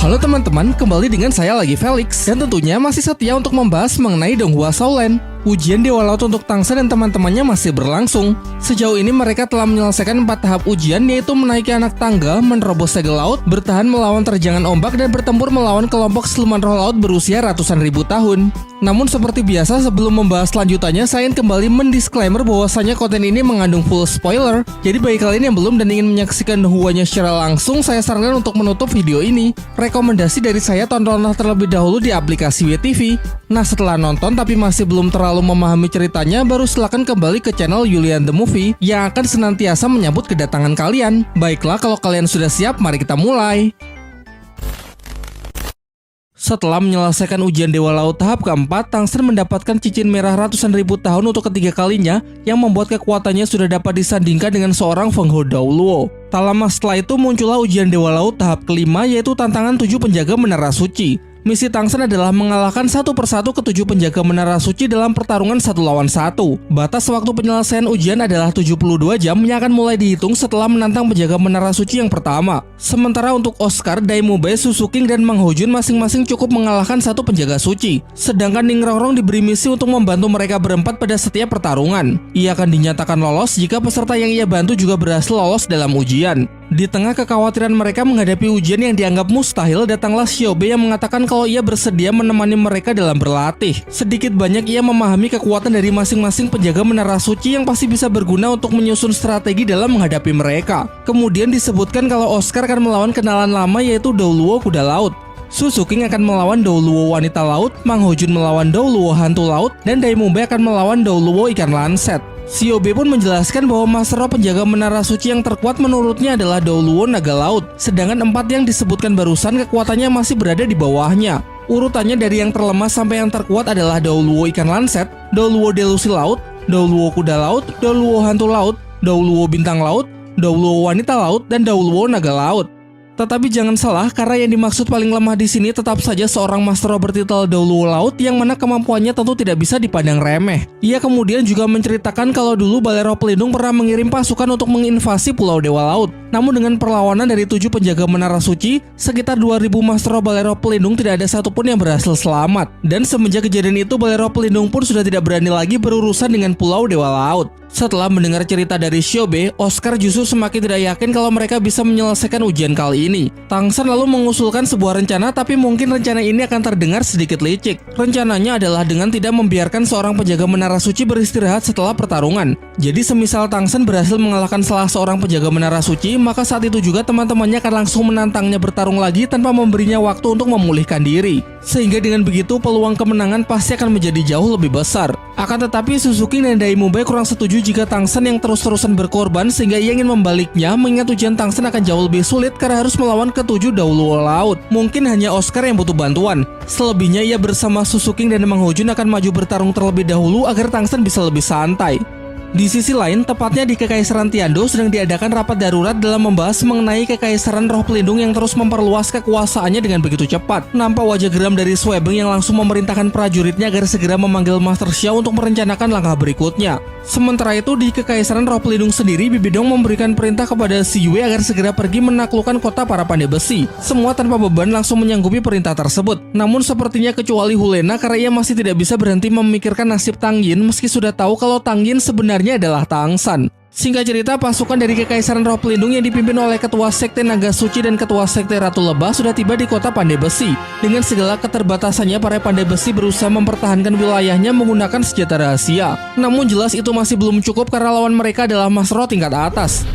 Halo teman-teman, kembali dengan saya lagi Felix, dan tentunya masih setia untuk membahas mengenai Donghua Shaolan. Ujian Dewa Laut untuk Tangsen dan teman-temannya masih berlangsung. Sejauh ini mereka telah menyelesaikan 4 tahap ujian, yaitu menaiki anak tangga, menerobos segel laut, bertahan melawan terjangan ombak, dan bertempur melawan kelompok siluman roh laut berusia ratusan ribu tahun. Namun seperti biasa, sebelum membahas lanjutannya, saya ingin kembali mendisklaimer bahwasanya konten ini mengandung full spoiler. Jadi bagi kalian yang belum dan ingin menyaksikan Donghuanya secara langsung, saya sarankan untuk menutup video ini. Rekomendasi dari saya, tontonlah terlebih dahulu di aplikasi WeTV. Nah, setelah nonton tapi masih belum terlalu memahami ceritanya, baru silakan kembali ke channel Julian the Movie yang akan senantiasa menyambut kedatangan kalian. Baiklah, kalau kalian sudah siap, mari kita mulai. Setelah menyelesaikan ujian Dewa Laut tahap keempat, Tangsen mendapatkan cincin merah ratusan ribu tahun untuk ketiga kalinya, yang membuat kekuatannya sudah dapat disandingkan dengan seorang Feng Hou Daoluo. Tak lama setelah itu muncullah ujian Dewa Laut tahap kelima, yaitu tantangan 7 penjaga menara suci. Misi Tangsen adalah mengalahkan satu persatu ke-7 penjaga menara suci dalam pertarungan 1 lawan 1. Batas waktu penyelesaian ujian adalah 72 jam yang akan mulai dihitung setelah menantang penjaga menara suci yang pertama. Sementara untuk Oscar, Daimube, Susuking, dan Mang Hojun masing-masing cukup mengalahkan satu penjaga suci. Sedangkan Ning Rongrong diberi misi untuk membantu mereka berempat pada setiap pertarungan. Ia akan dinyatakan lolos jika peserta yang ia bantu juga berhasil lolos dalam ujian. Di tengah kekhawatiran mereka menghadapi ujian yang dianggap mustahil, datanglah Xiaobe yang mengatakan kalau ia bersedia menemani mereka dalam berlatih. Sedikit banyak ia memahami kekuatan dari masing-masing penjaga menara suci yang pasti bisa berguna untuk menyusun strategi dalam menghadapi mereka. Kemudian disebutkan kalau Oscar akan melawan kenalan lama, yaitu Daoluo kuda laut. Susuking akan melawan Daoluo wanita laut, Mang Hojun melawan Daoluo hantu laut, dan Daimube akan melawan Daoluo ikan lanset. Xiaobe pun menjelaskan bahwa Master Roh penjaga menara suci yang terkuat menurutnya adalah Daoluo naga laut, sedangkan 4 yang disebutkan barusan kekuatannya masih berada di bawahnya. Urutannya dari yang terlemah sampai yang terkuat adalah Daoluo ikan lanset, Daoluo delusi laut, Daoluo kuda laut, Daoluo hantu laut, Daoluo bintang laut, Daoluo wanita laut, dan Daoluo naga laut. Tetapi jangan salah, karena yang dimaksud paling lemah di sini tetap saja seorang Master Roh bertitel Daoluo Laut yang mana kemampuannya tentu tidak bisa dipandang remeh. Ia kemudian juga menceritakan kalau dulu Balai Roh Pelindung pernah mengirim pasukan untuk menginvasi Pulau Dewa Laut. Namun dengan perlawanan dari 7 penjaga menara suci, sekitar 2000 Master Roh Balai Roh Pelindung tidak ada satupun yang berhasil selamat. Dan semenjak kejadian itu, Balai Roh Pelindung pun sudah tidak berani lagi berurusan dengan Pulau Dewa Laut. Setelah mendengar cerita dari Xiaobe, Oscar justru semakin tidak yakin kalau mereka bisa menyelesaikan ujian kali ini. Tangsen lalu mengusulkan sebuah rencana, tapi mungkin rencana ini akan terdengar sedikit licik. Rencananya adalah dengan tidak membiarkan seorang penjaga menara suci beristirahat setelah pertarungan. Jadi semisal Tangsen berhasil mengalahkan salah seorang penjaga menara suci, maka saat itu juga teman-temannya akan langsung menantangnya bertarung lagi tanpa memberinya waktu untuk memulihkan diri. Sehingga dengan begitu peluang kemenangan pasti akan menjadi jauh lebih besar. Akan tetapi Suzuki dan Daimube kurang setuju jika Tangsen yang terus-terusan berkorban, sehingga ia ingin membaliknya, mengingat ujian Tangsen akan jauh lebih sulit karena harus melawan ke-7 Daoluo Laut. Mungkin hanya Oscar yang butuh bantuan. Selebihnya ia bersama Suzuki dan Mang Hojun akan maju bertarung terlebih dahulu agar Tangsen bisa lebih santai. Di sisi lain, tepatnya di Kekaisaran Tiando sedang diadakan rapat darurat dalam membahas mengenai Kekaisaran Roh Pelindung yang terus memperluas kekuasaannya dengan begitu cepat. Nampak wajah geram dari Swebeng yang langsung memerintahkan prajuritnya agar segera memanggil Master Xiao untuk merencanakan langkah berikutnya. Sementara itu, di Kekaisaran Roh Pelindung sendiri, Bibidong memberikan perintah kepada Si Yue agar segera pergi menaklukkan kota para pandai besi. Semua tanpa beban langsung menyanggupi perintah tersebut. Namun sepertinya kecuali Hulena, karena ia masih tidak bisa berhenti memikirkan nasib Tang Yin meski sudah tahu kalau Tang Yin sebenarnya adalah Tangsan. Singkat cerita, pasukan dari Kekaisaran Roh Pelindung yang dipimpin oleh Ketua Sekte Naga Suci dan Ketua Sekte Ratu Lebah sudah tiba di kota Pandai Besi. Dengan segala keterbatasannya, para Pandai Besi berusaha mempertahankan wilayahnya menggunakan senjata rahasia. Namun jelas itu masih belum cukup karena lawan mereka adalah Master Roh tingkat atas.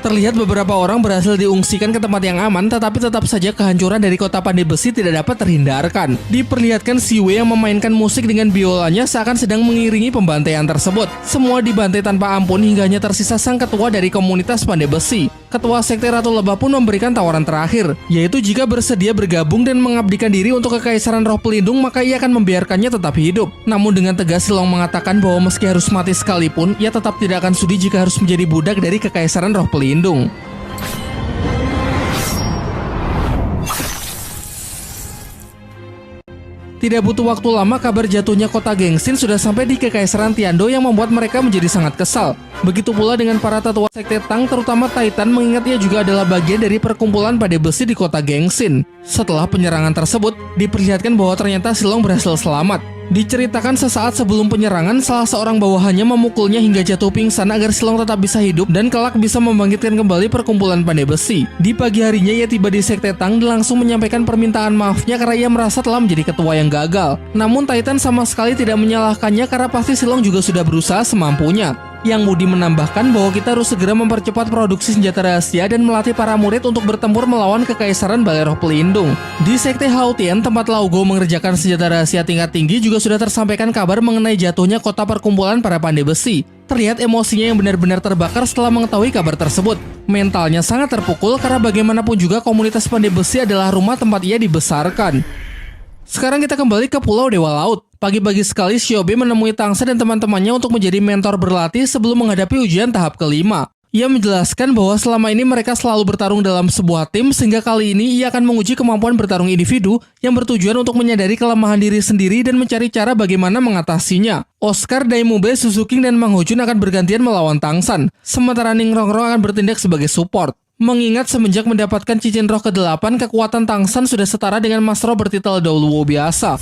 Terlihat beberapa orang berhasil diungsikan ke tempat yang aman, tetapi tetap saja kehancuran dari kota Pandai Besi tidak dapat terhindarkan. Diperlihatkan Si Wei yang memainkan musik dengan biolanya seakan sedang mengiringi pembantaian tersebut. Semua dibantai tanpa ampun hingga hanya tersisa sang ketua dari komunitas Pandai Besi. Ketua Sekte Ratu Lebah pun memberikan tawaran terakhir, yaitu jika bersedia bergabung dan mengabdikan diri untuk Kekaisaran Roh Pelindung, maka ia akan membiarkannya tetap hidup. Namun dengan tegas Silong mengatakan bahwa meski harus mati sekalipun, ia tetap tidak akan sudi jika harus menjadi budak dari Kekaisaran Roh Pelindung. Tidak butuh waktu lama, kabar jatuhnya kota Gengsin sudah sampai di Kekaisaran Tiando yang membuat mereka menjadi sangat kesal. Begitu pula dengan para tetua sekte Tang, terutama Titan, mengingat ia juga adalah bagian dari perkumpulan badai besi di kota Gengsin. Setelah penyerangan tersebut, diperlihatkan bahwa ternyata Silong berhasil selamat. Diceritakan sesaat sebelum penyerangan, salah seorang bawahannya memukulnya hingga jatuh pingsan agar Silong tetap bisa hidup dan kelak bisa membangkitkan kembali perkumpulan pandai besi. Di pagi harinya ia tiba di sekte Tang dan langsung menyampaikan permintaan maafnya karena ia merasa telah menjadi ketua yang gagal. Namun Titan sama sekali tidak menyalahkannya karena pasti Silong juga sudah berusaha semampunya. Yang Moody menambahkan bahwa kita harus segera mempercepat produksi senjata rahasia dan melatih para murid untuk bertempur melawan Kekaisaran Balai Roh Pelindung. Di sekte Hautian, tempat Lao Go mengerjakan senjata rahasia tingkat tinggi, juga sudah tersampaikan kabar mengenai jatuhnya kota perkumpulan para pandai besi. Terlihat emosinya yang benar-benar terbakar setelah mengetahui kabar tersebut. Mentalnya sangat terpukul karena bagaimanapun juga komunitas pandai besi adalah rumah tempat ia dibesarkan. Sekarang kita kembali ke Pulau Dewa Laut. Pagi-pagi sekali Shiobe menemui Tangsa dan teman-temannya untuk menjadi mentor berlatih sebelum menghadapi ujian tahap kelima. Ia menjelaskan bahwa selama ini mereka selalu bertarung dalam sebuah tim, sehingga kali ini ia akan menguji kemampuan bertarung individu yang bertujuan untuk menyadari kelemahan diri sendiri dan mencari cara bagaimana mengatasinya. Oscar, Daimube, Suzuki, dan Mang Hojun akan bergantian melawan Tangsan, sementara Ning Rongrong akan bertindak sebagai support. Mengingat semenjak mendapatkan cincin roh ke-8, kekuatan Tangsan sudah setara dengan Mas Roh bertitel Daoluo biasa.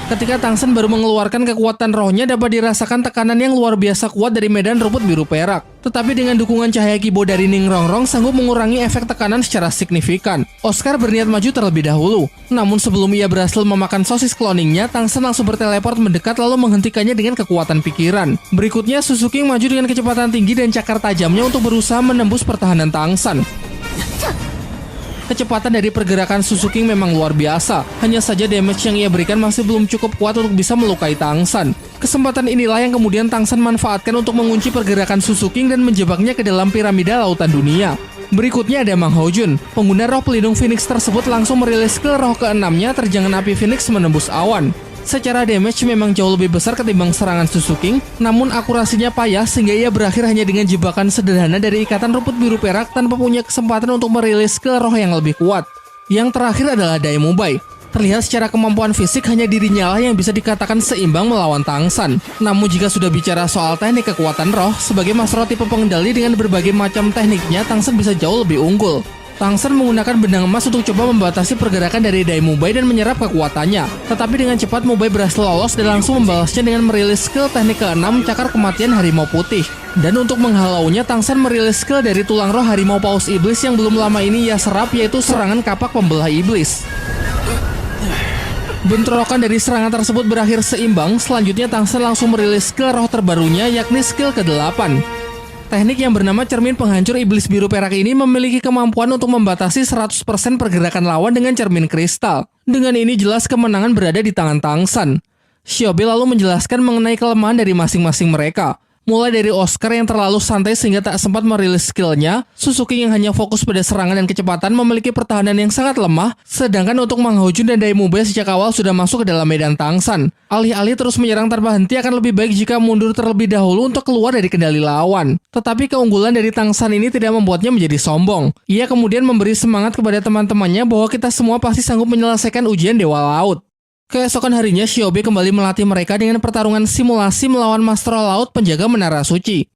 Ketika Tangsan baru mengeluarkan kekuatan rohnya, dapat dirasakan tekanan yang luar biasa kuat dari medan rumput biru perak. Tetapi dengan dukungan cahaya kibo dari Ning Rongrong sanggup mengurangi efek tekanan secara signifikan. Oscar berniat maju terlebih dahulu. Namun sebelum ia berhasil memakan sosis cloningnya, Tangsan langsung berteleport mendekat lalu menghentikannya dengan kekuatan pikiran. Berikutnya, Suzuki maju dengan kecepatan tinggi dan cakar tajamnya untuk berusaha menembus pertahanan Tangsan. Kecepatan dari pergerakan Suzuki memang luar biasa. Hanya saja damage yang ia berikan masih belum cukup kuat untuk bisa melukai Tangsan. Kesempatan inilah yang kemudian Tangsan manfaatkan untuk mengunci pergerakan Suzuki dan menjebaknya ke dalam piramida lautan dunia. Berikutnya ada Mang Hojun. Pengguna roh pelindung Phoenix tersebut langsung merilis skill roh ke-6-nya, terjangan api Phoenix menembus awan. Secara damage memang jauh lebih besar ketimbang serangan Suzuki, namun akurasinya payah sehingga ia berakhir hanya dengan jebakan sederhana dari ikatan rumput biru perak tanpa punya kesempatan untuk merilis skill roh yang lebih kuat. Yang terakhir adalah Daimube. Terlihat secara kemampuan fisik hanya dirinya lah yang bisa dikatakan seimbang melawan Tangsan. Namun jika sudah bicara soal teknik kekuatan roh, sebagai Mas Roh tipe pengendali dengan berbagai macam tekniknya, Tangsan bisa jauh lebih unggul. Tangsan menggunakan benang emas untuk coba membatasi pergerakan dari Daimube dan menyerap kekuatannya. Tetapi dengan cepat Mube berhasil lolos dan langsung membalasnya dengan merilis skill teknik ke-6 cakar kematian harimau putih. Dan untuk menghalaunya, Tangsan merilis skill dari tulang roh harimau paus iblis yang belum lama ini ia serap, yaitu serangan kapak pembelah iblis. Bentrokan dari serangan tersebut berakhir seimbang. Selanjutnya Tangsan langsung merilis skill roh terbarunya, yakni skill ke-8. Teknik yang bernama cermin penghancur iblis biru perak ini memiliki kemampuan untuk membatasi 100% pergerakan lawan dengan cermin kristal. Dengan ini jelas kemenangan berada di tangan Tangsan. Shiobe lalu menjelaskan mengenai kelemahan dari masing-masing mereka. Mulai dari Oscar yang terlalu santai sehingga tak sempat merilis skillnya, Suzuki yang hanya fokus pada serangan dan kecepatan memiliki pertahanan yang sangat lemah, sedangkan untuk Mang Hojun dan Daimube sejak awal sudah masuk ke dalam medan Tangsan. Alih-alih terus menyerang tanpa henti, akan lebih baik jika mundur terlebih dahulu untuk keluar dari kendali lawan. Tetapi keunggulan dari Tangsan ini tidak membuatnya menjadi sombong. Ia kemudian memberi semangat kepada teman-temannya bahwa kita semua pasti sanggup menyelesaikan ujian Dewa Laut. Keesokan harinya, Shiobe kembali melatih mereka dengan pertarungan simulasi melawan Master Laut penjaga Menara Suci.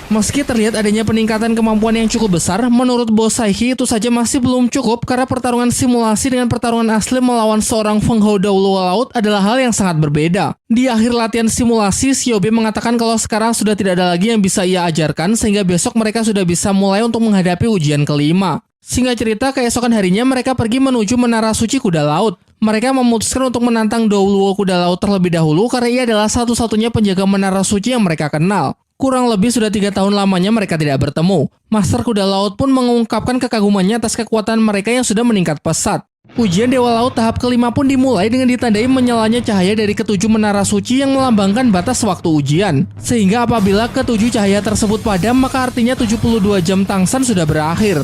Meski terlihat adanya peningkatan kemampuan yang cukup besar, menurut Bos Saiki itu saja masih belum cukup karena pertarungan simulasi dengan pertarungan asli melawan seorang Feng Hou Daoluo Laut adalah hal yang sangat berbeda. Di akhir latihan simulasi, Shiobe mengatakan kalau sekarang sudah tidak ada lagi yang bisa ia ajarkan sehingga besok mereka sudah bisa mulai untuk menghadapi ujian kelima. Singkat cerita, keesokan harinya mereka pergi menuju Menara Suci Kuda Laut. Mereka memutuskan untuk menantang Daoluo Kuda Laut terlebih dahulu karena ia adalah satu-satunya penjaga Menara Suci yang mereka kenal. Kurang lebih sudah 3 tahun lamanya mereka tidak bertemu. Master Kuda Laut pun mengungkapkan kekagumannya atas kekuatan mereka yang sudah meningkat pesat. Ujian Dewa Laut tahap kelima pun dimulai dengan ditandai menyalanya cahaya dari ke-7 Menara Suci yang melambangkan batas waktu ujian. Sehingga apabila ke-7 cahaya tersebut padam, maka artinya 72 jam Tangsan sudah berakhir.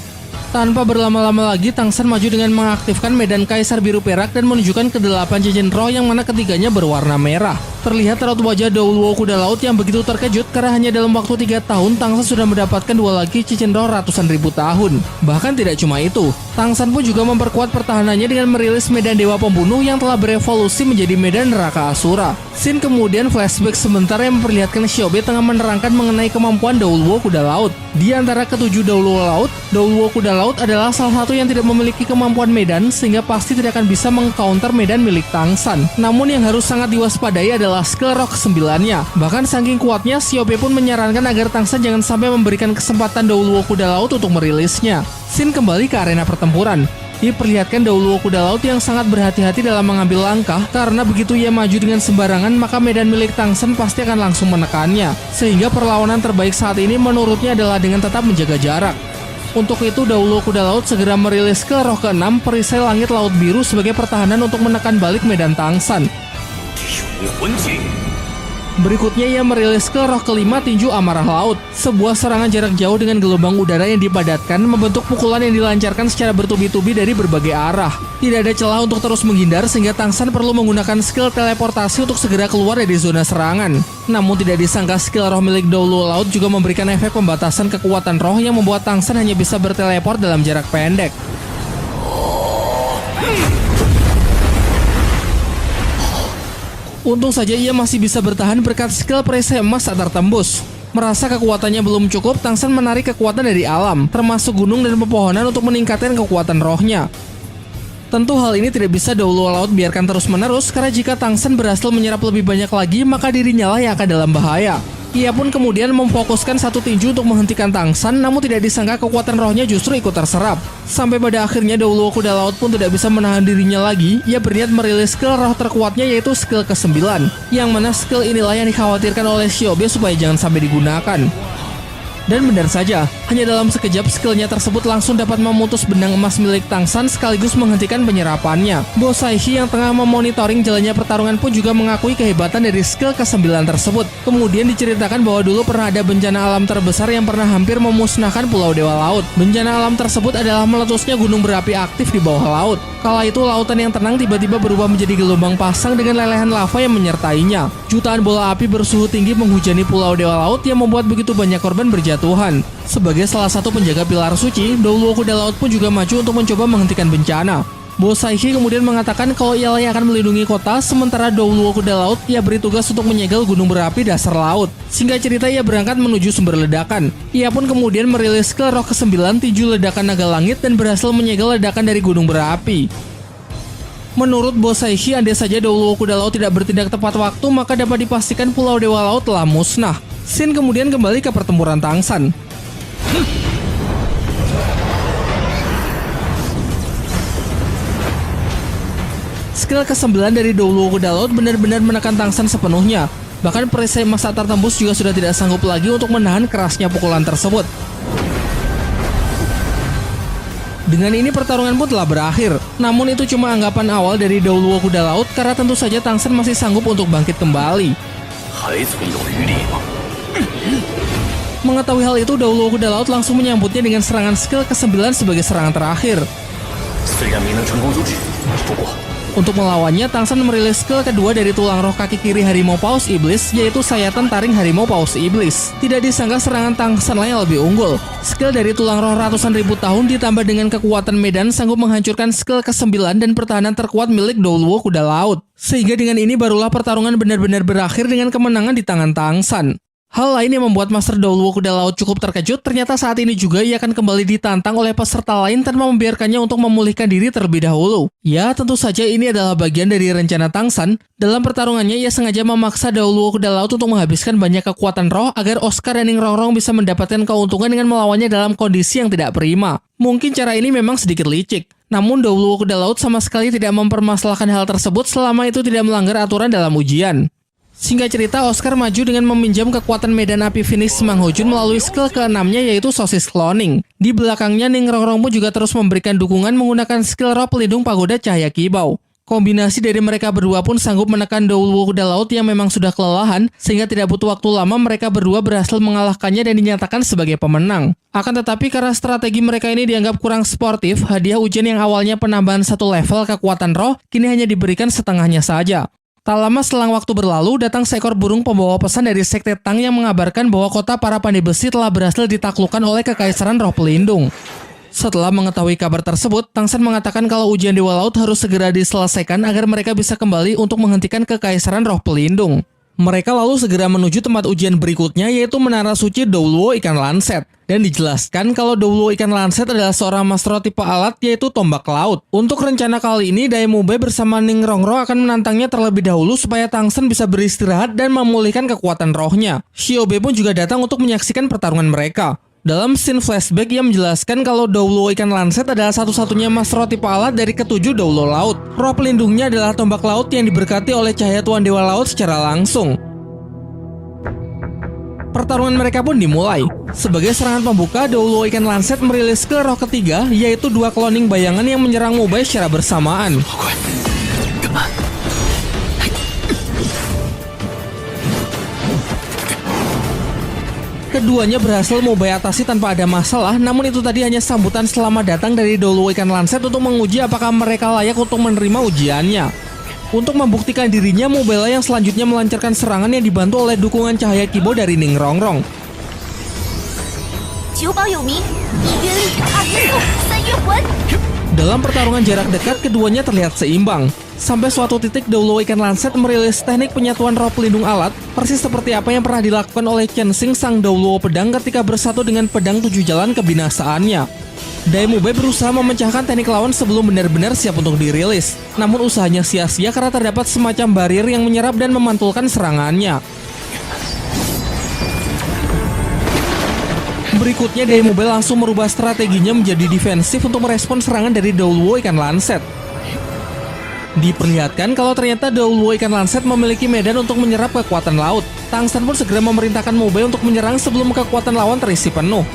Tanpa berlama-lama lagi, Tang San maju dengan mengaktifkan medan Kaisar Biru Perak dan menunjukkan ke-8 cincin roh yang mana ketiganya berwarna merah. Terlihat raut wajah Douluo kuda laut yang begitu terkejut karena hanya dalam waktu 3 tahun Tang San sudah mendapatkan 2 lagi cincin roh ratusan ribu tahun. Bahkan tidak cuma itu, Tang San pun juga memperkuat pertahanannya dengan merilis medan Dewa Pembunuh yang telah berevolusi menjadi medan neraka Asura. Scene kemudian flashback sebentar yang memperlihatkan Xiaobe tengah menerangkan mengenai kemampuan Douluo kuda laut. Di antara ke-7 Douluo laut, Douluo kuda laut adalah salah satu yang tidak memiliki kemampuan medan sehingga pasti tidak akan bisa meng-counter medan milik Tang San. Namun yang harus sangat diwaspadai adalah skill roh ke-9-nya. Bahkan saking kuatnya, Xiaobe pun menyarankan agar Tang San jangan sampai memberikan kesempatan Douluo kuda laut untuk merilisnya. Scene kembali ke arena pertempuran. Diperlihatkan Douluo kuda laut yang sangat berhati-hati dalam mengambil langkah karena begitu ia maju dengan sembarangan maka medan milik Tang San pasti akan langsung menekannya. Sehingga perlawanan terbaik saat ini menurutnya adalah dengan tetap menjaga jarak. Untuk itu Douluo kuda laut segera merilis ke roh ke-6 perisai langit laut biru sebagai pertahanan untuk menekan balik medan Tang San. Berikutnya ia merilis ke roh ke-5 tinju amarah laut, sebuah serangan jarak jauh dengan gelombang udara yang dipadatkan membentuk pukulan yang dilancarkan secara bertubi-tubi dari berbagai arah. Tidak ada celah untuk terus menghindar sehingga Tang San perlu menggunakan skill teleportasi untuk segera keluar dari zona serangan. Namun tidak disangka skill roh milik Douluo laut juga memberikan efek pembatasan kekuatan roh yang membuat Tang San hanya bisa berteleport dalam jarak pendek. Untung saja ia masih bisa bertahan berkat skill perisai emas tak tertembus. Merasa kekuatannya belum cukup, Tang San menarik kekuatan dari alam, termasuk gunung dan pepohonan untuk meningkatkan kekuatan rohnya. Tentu hal ini tidak bisa Douluo laut biarkan terus-menerus karena jika Tang San berhasil menyerap lebih banyak lagi, maka dirinya lah yang akan dalam bahaya. Ia pun kemudian memfokuskan satu tinju untuk menghentikan Tang San, namun tidak disangka kekuatan rohnya justru ikut terserap. Sampai pada akhirnya Douluo kuda laut pun tidak bisa menahan dirinya lagi. Ia berniat merilis skill roh terkuatnya yaitu skill ke-9, yang mana skill inilah yang dikhawatirkan oleh Xiaobe supaya jangan sampai digunakan. Dan benar saja, hanya dalam sekejap skillnya tersebut langsung dapat memutus benang emas milik Tang San sekaligus menghentikan penyerapannya. Bo Saihi yang tengah memonitoring jalannya pertarungan pun juga mengakui kehebatan dari skill ke-9 tersebut. Kemudian diceritakan bahwa dulu pernah ada bencana alam terbesar yang pernah hampir memusnahkan Pulau Dewa Laut. Bencana alam tersebut adalah meletusnya gunung berapi aktif di bawah laut. Kala itu lautan yang tenang tiba-tiba berubah menjadi gelombang pasang dengan lelehan lava yang menyertainya. Jutaan bola api bersuhu tinggi menghujani Pulau Dewa Laut yang membuat begitu banyak korban berjatuhan. Sebagai salah satu penjaga pilar suci, Douluo kuda laut pun juga maju untuk mencoba menghentikan bencana. Bo Saihi kemudian mengatakan kalau ia yang akan melindungi kota, sementara Douluo kuda laut ia beri tugas untuk menyegel gunung berapi dasar laut. Singkat cerita ia berangkat menuju sumber ledakan. Ia pun kemudian merilis ke roh ke-9 tinju ledakan naga langit dan berhasil menyegel ledakan dari gunung berapi. Menurut Bo Saihi, andai saja Douluo kuda laut tidak bertindak tepat waktu, maka dapat dipastikan Pulau Dewa Laut telah musnah. Scene kemudian kembali ke pertempuran Tang San. Skill ke-9 dari Douluo kuda laut benar-benar menekan Tang San sepenuhnya. Bahkan perisai emas tak tertembus juga sudah tidak sanggup lagi untuk menahan kerasnya pukulan tersebut. Dengan ini pertarungan pun telah berakhir. Namun itu cuma anggapan awal dari Douluo kuda laut karena tentu saja Tang San masih sanggup untuk bangkit kembali. Mengetahui hal itu, Douluo kuda laut langsung menyambutnya dengan serangan skill ke-9 sebagai serangan terakhir. Untuk melawannya, Tang San merilis skill kedua dari tulang roh kaki kiri harimau paus iblis, yaitu sayatan taring harimau paus iblis. Tidak disangka serangan Tang San yang lebih unggul. Skill dari tulang roh ratusan ribu tahun ditambah dengan kekuatan medan sanggup menghancurkan skill ke-9 dan pertahanan terkuat milik Douluo kuda laut. Sehingga dengan ini barulah pertarungan benar-benar berakhir dengan kemenangan di tangan Tang San. Hal lain yang membuat Master Douluo kuda laut cukup terkejut, ternyata saat ini juga ia akan kembali ditantang oleh peserta lain tanpa membiarkannya untuk memulihkan diri terlebih dahulu. Ya, tentu saja ini adalah bagian dari rencana Tang San. Dalam pertarungannya, ia sengaja memaksa Douluo kuda laut untuk menghabiskan banyak kekuatan roh agar Oscar dan Ning Rongrong bisa mendapatkan keuntungan dengan melawannya dalam kondisi yang tidak prima. Mungkin cara ini memang sedikit licik. Namun Douluo kuda laut sama sekali tidak mempermasalahkan hal tersebut selama itu tidak melanggar aturan dalam ujian. Singkat cerita, Oscar maju dengan meminjam kekuatan medan api finish Mang Ho Jun melalui skill ke-6-nya yaitu sosis cloning. Di belakangnya, Ning Rongrong pun juga terus memberikan dukungan menggunakan skill roh pelindung pagoda cahaya kibau. Kombinasi dari mereka berdua pun sanggup menekan Douluo kuda laut yang memang sudah kelelahan, sehingga tidak butuh waktu lama mereka berdua berhasil mengalahkannya dan dinyatakan sebagai pemenang. Akan tetapi karena strategi mereka ini dianggap kurang sportif, hadiah ujian yang awalnya penambahan 1 level kekuatan roh, kini hanya diberikan setengahnya saja. Tak lama selang waktu berlalu, datang seekor burung pembawa pesan dari Sekte Tang yang mengabarkan bahwa kota para pandai besi telah berhasil ditaklukkan oleh Kekaisaran Roh Pelindung. Setelah mengetahui kabar tersebut, Tang Sen mengatakan kalau ujian Dewa Laut harus segera diselesaikan agar mereka bisa kembali untuk menghentikan Kekaisaran Roh Pelindung. Mereka lalu segera menuju tempat ujian berikutnya, yaitu Menara Suci Douluo Ikan Lanset. Dan dijelaskan kalau Douluo Ikan Lanset adalah seorang master tipe alat, yaitu tombak laut. Untuk rencana kali ini, Daemube bersama Ning Rongrong akan menantangnya terlebih dahulu supaya Tang Sen bisa beristirahat dan memulihkan kekuatan rohnya. Shiobe pun juga datang untuk menyaksikan pertarungan mereka. Dalam scene flashback, ia menjelaskan kalau Douluo Ikan Lanset adalah satu-satunya master tipe alat dari ketujuh Douluo Laut. Roh pelindungnya adalah tombak laut yang diberkati oleh cahaya Tuan Dewa Laut secara langsung. Pertarungan mereka pun dimulai. Sebagai serangan pembuka, Douluo Ikan Lanset merilis skill roh ketiga, yaitu 2 cloning bayangan yang menyerang Mubei secara bersamaan. Keduanya berhasil Mubei atasi tanpa ada masalah, namun itu tadi hanya sambutan selamat datang dari Douluo Ikan Lanset untuk menguji apakah mereka layak untuk menerima ujiannya. Untuk membuktikan dirinya, Mubei yang selanjutnya melancarkan serangan yang dibantu oleh dukungan cahaya Kibo dari Ning Rongrong. Dalam pertarungan jarak dekat, keduanya terlihat seimbang. Sampai suatu titik, Douluo Ikan Lanset merilis teknik penyatuan roh pelindung alat, persis seperti apa yang pernah dilakukan oleh Chen Xing sang Douluo pedang ketika bersatu dengan pedang 7 jalan kebinasaannya. Daemube berusaha memecahkan teknik lawan sebelum benar-benar siap untuk dirilis. Namun usahanya sia-sia karena terdapat semacam barir yang menyerap dan memantulkan serangannya. Berikutnya, Daemube langsung merubah strateginya menjadi defensif untuk merespon serangan dari Douluo Ikan Lanset. Diperlihatkan kalau ternyata Douluo Ikan Lanset memiliki medan untuk menyerap kekuatan laut. Tang Sen pun segera memerintahkan Mubei untuk menyerang sebelum kekuatan lawan terisi penuh.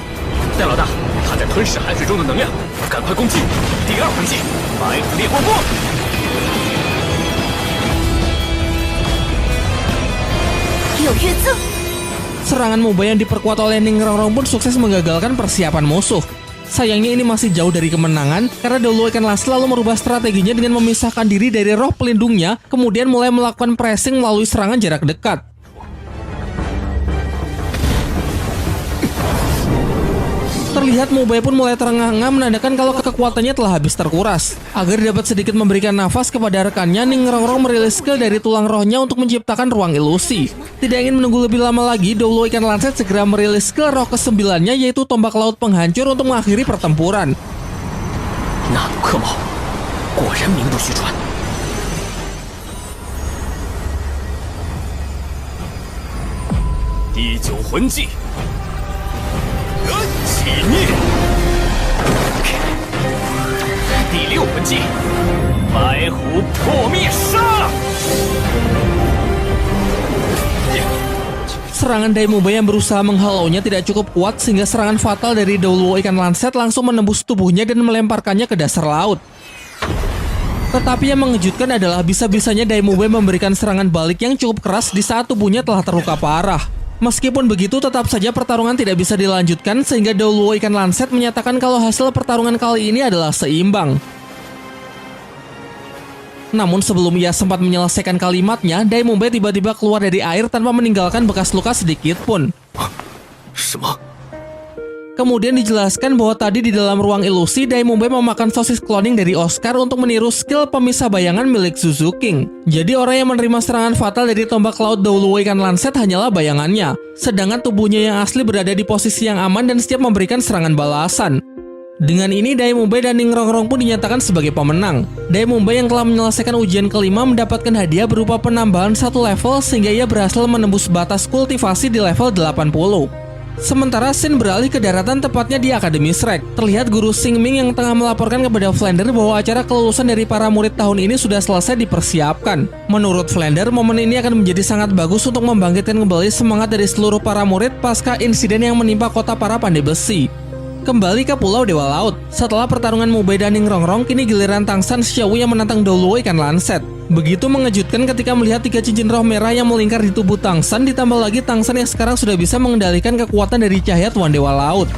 Serangan Mubei yang diperkuat oleh Ning Rongrong pun sukses menggagalkan persiapan musuh. Sayangnya ini masih jauh dari kemenangan karena Douluo Ikan Lanset selalu merubah strateginya dengan memisahkan diri dari roh pelindungnya, kemudian mulai melakukan pressing melalui serangan jarak dekat. Terlihat Mubei pun mulai terengah-engah menandakan kalau kekuatannya telah habis terkuras. Agar dapat sedikit memberikan nafas kepada rekannya, Ning Rongrong merilis skill dari tulang rohnya untuk menciptakan ruang ilusi. Tidak ingin menunggu lebih lama lagi, Douluo Ikan Lanset segera merilis skill roh ke-9-nya, yaitu tombak laut penghancur untuk mengakhiri pertempuran. Serangan Daemube yang berusaha menghalaunya tidak cukup kuat sehingga serangan fatal dari Douluo Ikan Lanset langsung menembus tubuhnya dan melemparkannya ke dasar laut. Tetapi yang mengejutkan adalah bisa-bisanya Daemube memberikan serangan balik yang cukup keras di saat tubuhnya telah terluka parah. Meskipun begitu, tetap saja pertarungan tidak bisa dilanjutkan sehingga Douluo Ikan Lanset menyatakan kalau hasil pertarungan kali ini adalah seimbang. Namun sebelum ia sempat menyelesaikan kalimatnya, Daemube tiba-tiba keluar dari air tanpa meninggalkan bekas luka sedikit pun. Kemudian dijelaskan bahwa tadi di dalam ruang ilusi, Daemube memakan sosis cloning dari Oscar untuk meniru skill pemisah bayangan milik Suzuking. Jadi orang yang menerima serangan fatal dari tombak laut Douluo Ikan Lanset hanyalah bayangannya, sedangkan tubuhnya yang asli berada di posisi yang aman dan siap memberikan serangan balasan. Dengan ini, Daemube dan Ning Rongrong pun dinyatakan sebagai pemenang. Daemube yang telah menyelesaikan ujian kelima mendapatkan hadiah berupa penambahan 1 level sehingga ia berhasil menembus batas kultivasi di level 80. Sementara scene beralih ke daratan, tepatnya di Akademi Shrek. Terlihat guru Xingming yang tengah melaporkan kepada Flander bahwa acara kelulusan dari para murid tahun ini sudah selesai dipersiapkan. Menurut Flander, momen ini akan menjadi sangat bagus untuk membangkitkan kembali semangat dari seluruh para murid pasca insiden yang menimpa kota para pandai besi. Kembali ke Pulau Dewa Laut. Setelah pertarungan Mubei dan Ningrongrong, kini giliran Tang San Xiaowu yang menantang Doluo ikan lanset. Begitu mengejutkan ketika melihat 3 cincin roh merah yang melingkar di tubuh Tang San, ditambah lagi Tang San yang sekarang sudah bisa mengendalikan kekuatan dari cahaya Tuan Dewa Laut.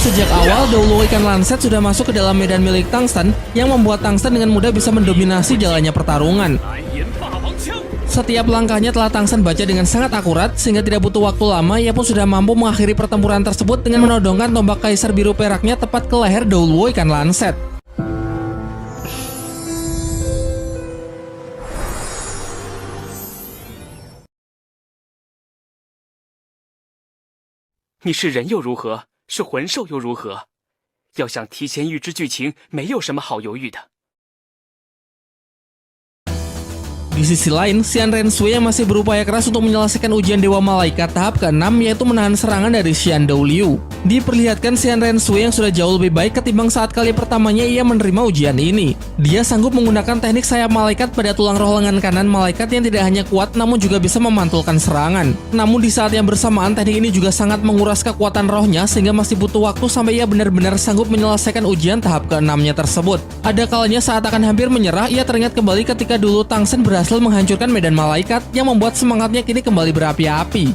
Sejak awal, Doluo ikan lanset sudah masuk ke dalam medan milik Tang San yang membuat Tang San dengan mudah bisa mendominasi jalannya pertarungan. Setiap langkahnya telah Tang San baca dengan sangat akurat sehingga tidak butuh waktu lama ia pun sudah mampu mengakhiri pertempuran tersebut dengan menodongkan tombak kaisar biru peraknya tepat ke leher Doluo ikan lanset. 你是人又如何？是魂兽又如何？要想提前预知剧情，没有什么好犹豫的。 Di sisi lain, Xian Rensui yang masih berupaya keras untuk menyelesaikan ujian Dewa Malaikat tahap ke-6 yaitu menahan serangan dari Xian Douliu. Diperlihatkan Xian Rensui yang sudah jauh lebih baik ketimbang saat kali pertamanya ia menerima ujian ini. Dia sanggup menggunakan teknik sayap malaikat pada tulang roh lengan kanan malaikat yang tidak hanya kuat namun juga bisa memantulkan serangan. Namun di saat yang bersamaan teknik ini juga sangat menguras kekuatan rohnya sehingga masih butuh waktu sampai ia benar-benar sanggup menyelesaikan ujian tahap ke-6-nya tersebut. Ada kalanya saat akan hampir menyerah, ia teringat kembali ketika dulu Tang San berhasil menghancurkan medan malaikat yang membuat semangatnya kini kembali berapi-api.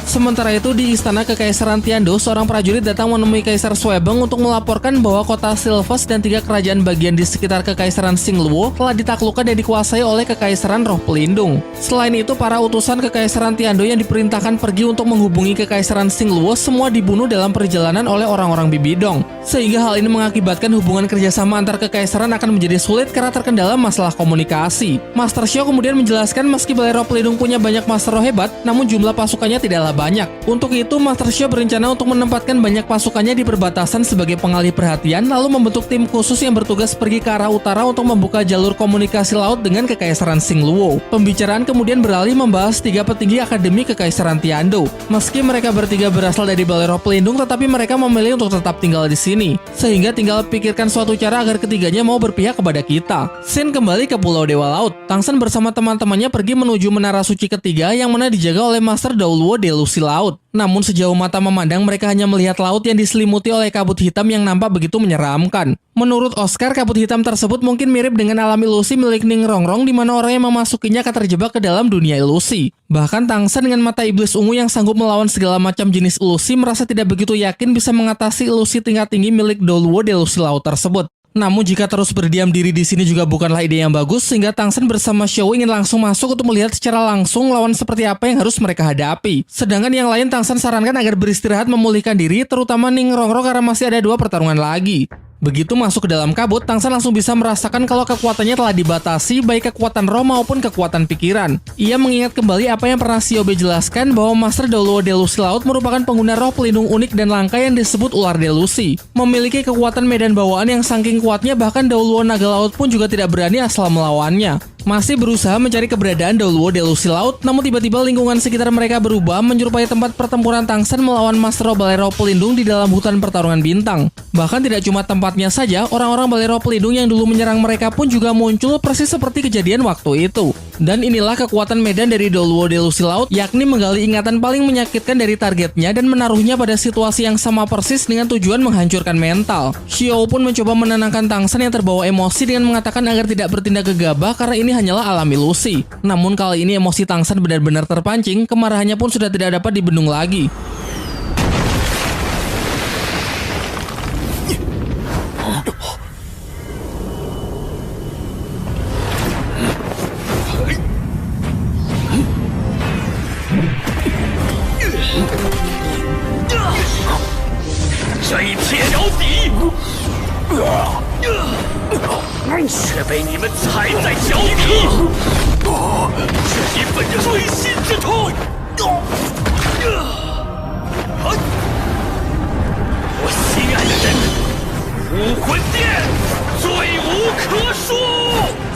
Sementara itu di Istana Kekaisaran Tiando, seorang prajurit datang menemui Kaisar Suebeng untuk melaporkan bahwa kota Silvas dan 3 kerajaan bagian di sekitar Kekaisaran Xingluo telah ditaklukkan dan dikuasai oleh Kekaisaran Roh Pelindung. Selain itu, para utusan Kekaisaran Tiando yang diperintahkan pergi untuk menghubungi Kekaisaran Xingluo semua dibunuh dalam perjalanan oleh orang-orang Bibidong. Sehingga hal ini mengakibatkan hubungan kerjasama antar kekaisaran akan menjadi sulit karena terkendala masalah komunikasi. Master Xiao kemudian menjelaskan meski Balai Roh Pelindung punya banyak master roh hebat, namun jumlah pasukannya tidaklah banyak. Untuk itu, Master Xiao berencana untuk menempatkan banyak pasukannya di perbatasan sebagai pengalih perhatian, lalu membentuk tim khusus yang bertugas pergi ke arah utara untuk membuka jalur komunikasi laut dengan Kekaisaran Xingluo. Pembicaraan kemudian beralih membahas 3 petinggi akademi Kekaisaran Tiando. Meski mereka bertiga berasal dari Balai Roh Pelindung, tetapi mereka memilih untuk tetap tinggal di sini. Sehingga tinggal pikirkan suatu cara agar ketiganya mau berpihak kepada kita. Scene kembali ke Pulau Dewa Laut. Tang San bersama teman-temannya pergi menuju menara suci ketiga yang mana dijaga oleh Master Daoluo Delusi Laut. Namun sejauh mata memandang mereka hanya melihat laut yang diselimuti oleh kabut hitam yang nampak begitu menyeramkan. Menurut Oscar, kabut hitam tersebut mungkin mirip dengan alam ilusi milik Ningrongrong di mana orang yang memasukinya akan terjebak ke dalam dunia ilusi. Bahkan Tang San dengan mata iblis ungu yang sanggup melawan segala macam jenis ilusi merasa tidak begitu yakin bisa mengatasi ilusi tingkat tinggi milik Daoluo Delusi Laut tersebut. Namun jika terus berdiam diri di sini juga bukanlah ide yang bagus sehingga Tang San bersama Xiao ingin langsung masuk untuk melihat secara langsung lawan seperti apa yang harus mereka hadapi. Sedangkan yang lain Tang San sarankan agar beristirahat memulihkan diri, terutama Ningrongrong karena masih ada 2 pertarungan lagi. Begitu masuk ke dalam kabut, Tang San langsung bisa merasakan kalau kekuatannya telah dibatasi baik kekuatan roh maupun kekuatan pikiran. Ia mengingat kembali apa yang pernah Xiaobe jelaskan bahwa Master Daoluo Delusi Laut merupakan pengguna roh pelindung unik dan langka yang disebut ular delusi. Memiliki kekuatan medan bawaan yang saking kuatnya bahkan Daoluo Naga Laut pun juga tidak berani asal melawannya. Masih berusaha mencari keberadaan Daoluo Delusi Laut, namun tiba-tiba lingkungan sekitar mereka berubah menyerupai tempat pertempuran Tang San melawan Master Roh Balai Roh Pelindung di dalam hutan pertarungan bintang. Bahkan tidak cuma tempatnya saja, orang-orang Balai Roh Pelindung yang dulu menyerang mereka pun juga muncul persis seperti kejadian waktu itu. Dan inilah kekuatan medan dari Daoluo Delusi Laut, yakni menggali ingatan paling menyakitkan dari targetnya dan menaruhnya pada situasi yang sama persis dengan tujuan menghancurkan mental. Xiao pun mencoba menenangkan Tang San yang terbawa emosi dengan mengatakan agar tidak bertindak gegabah karena ini hanyalah alam ilusi. Namun kali ini emosi Tang San benar-benar terpancing, kemarahannya pun sudah tidak dapat dibendung lagi.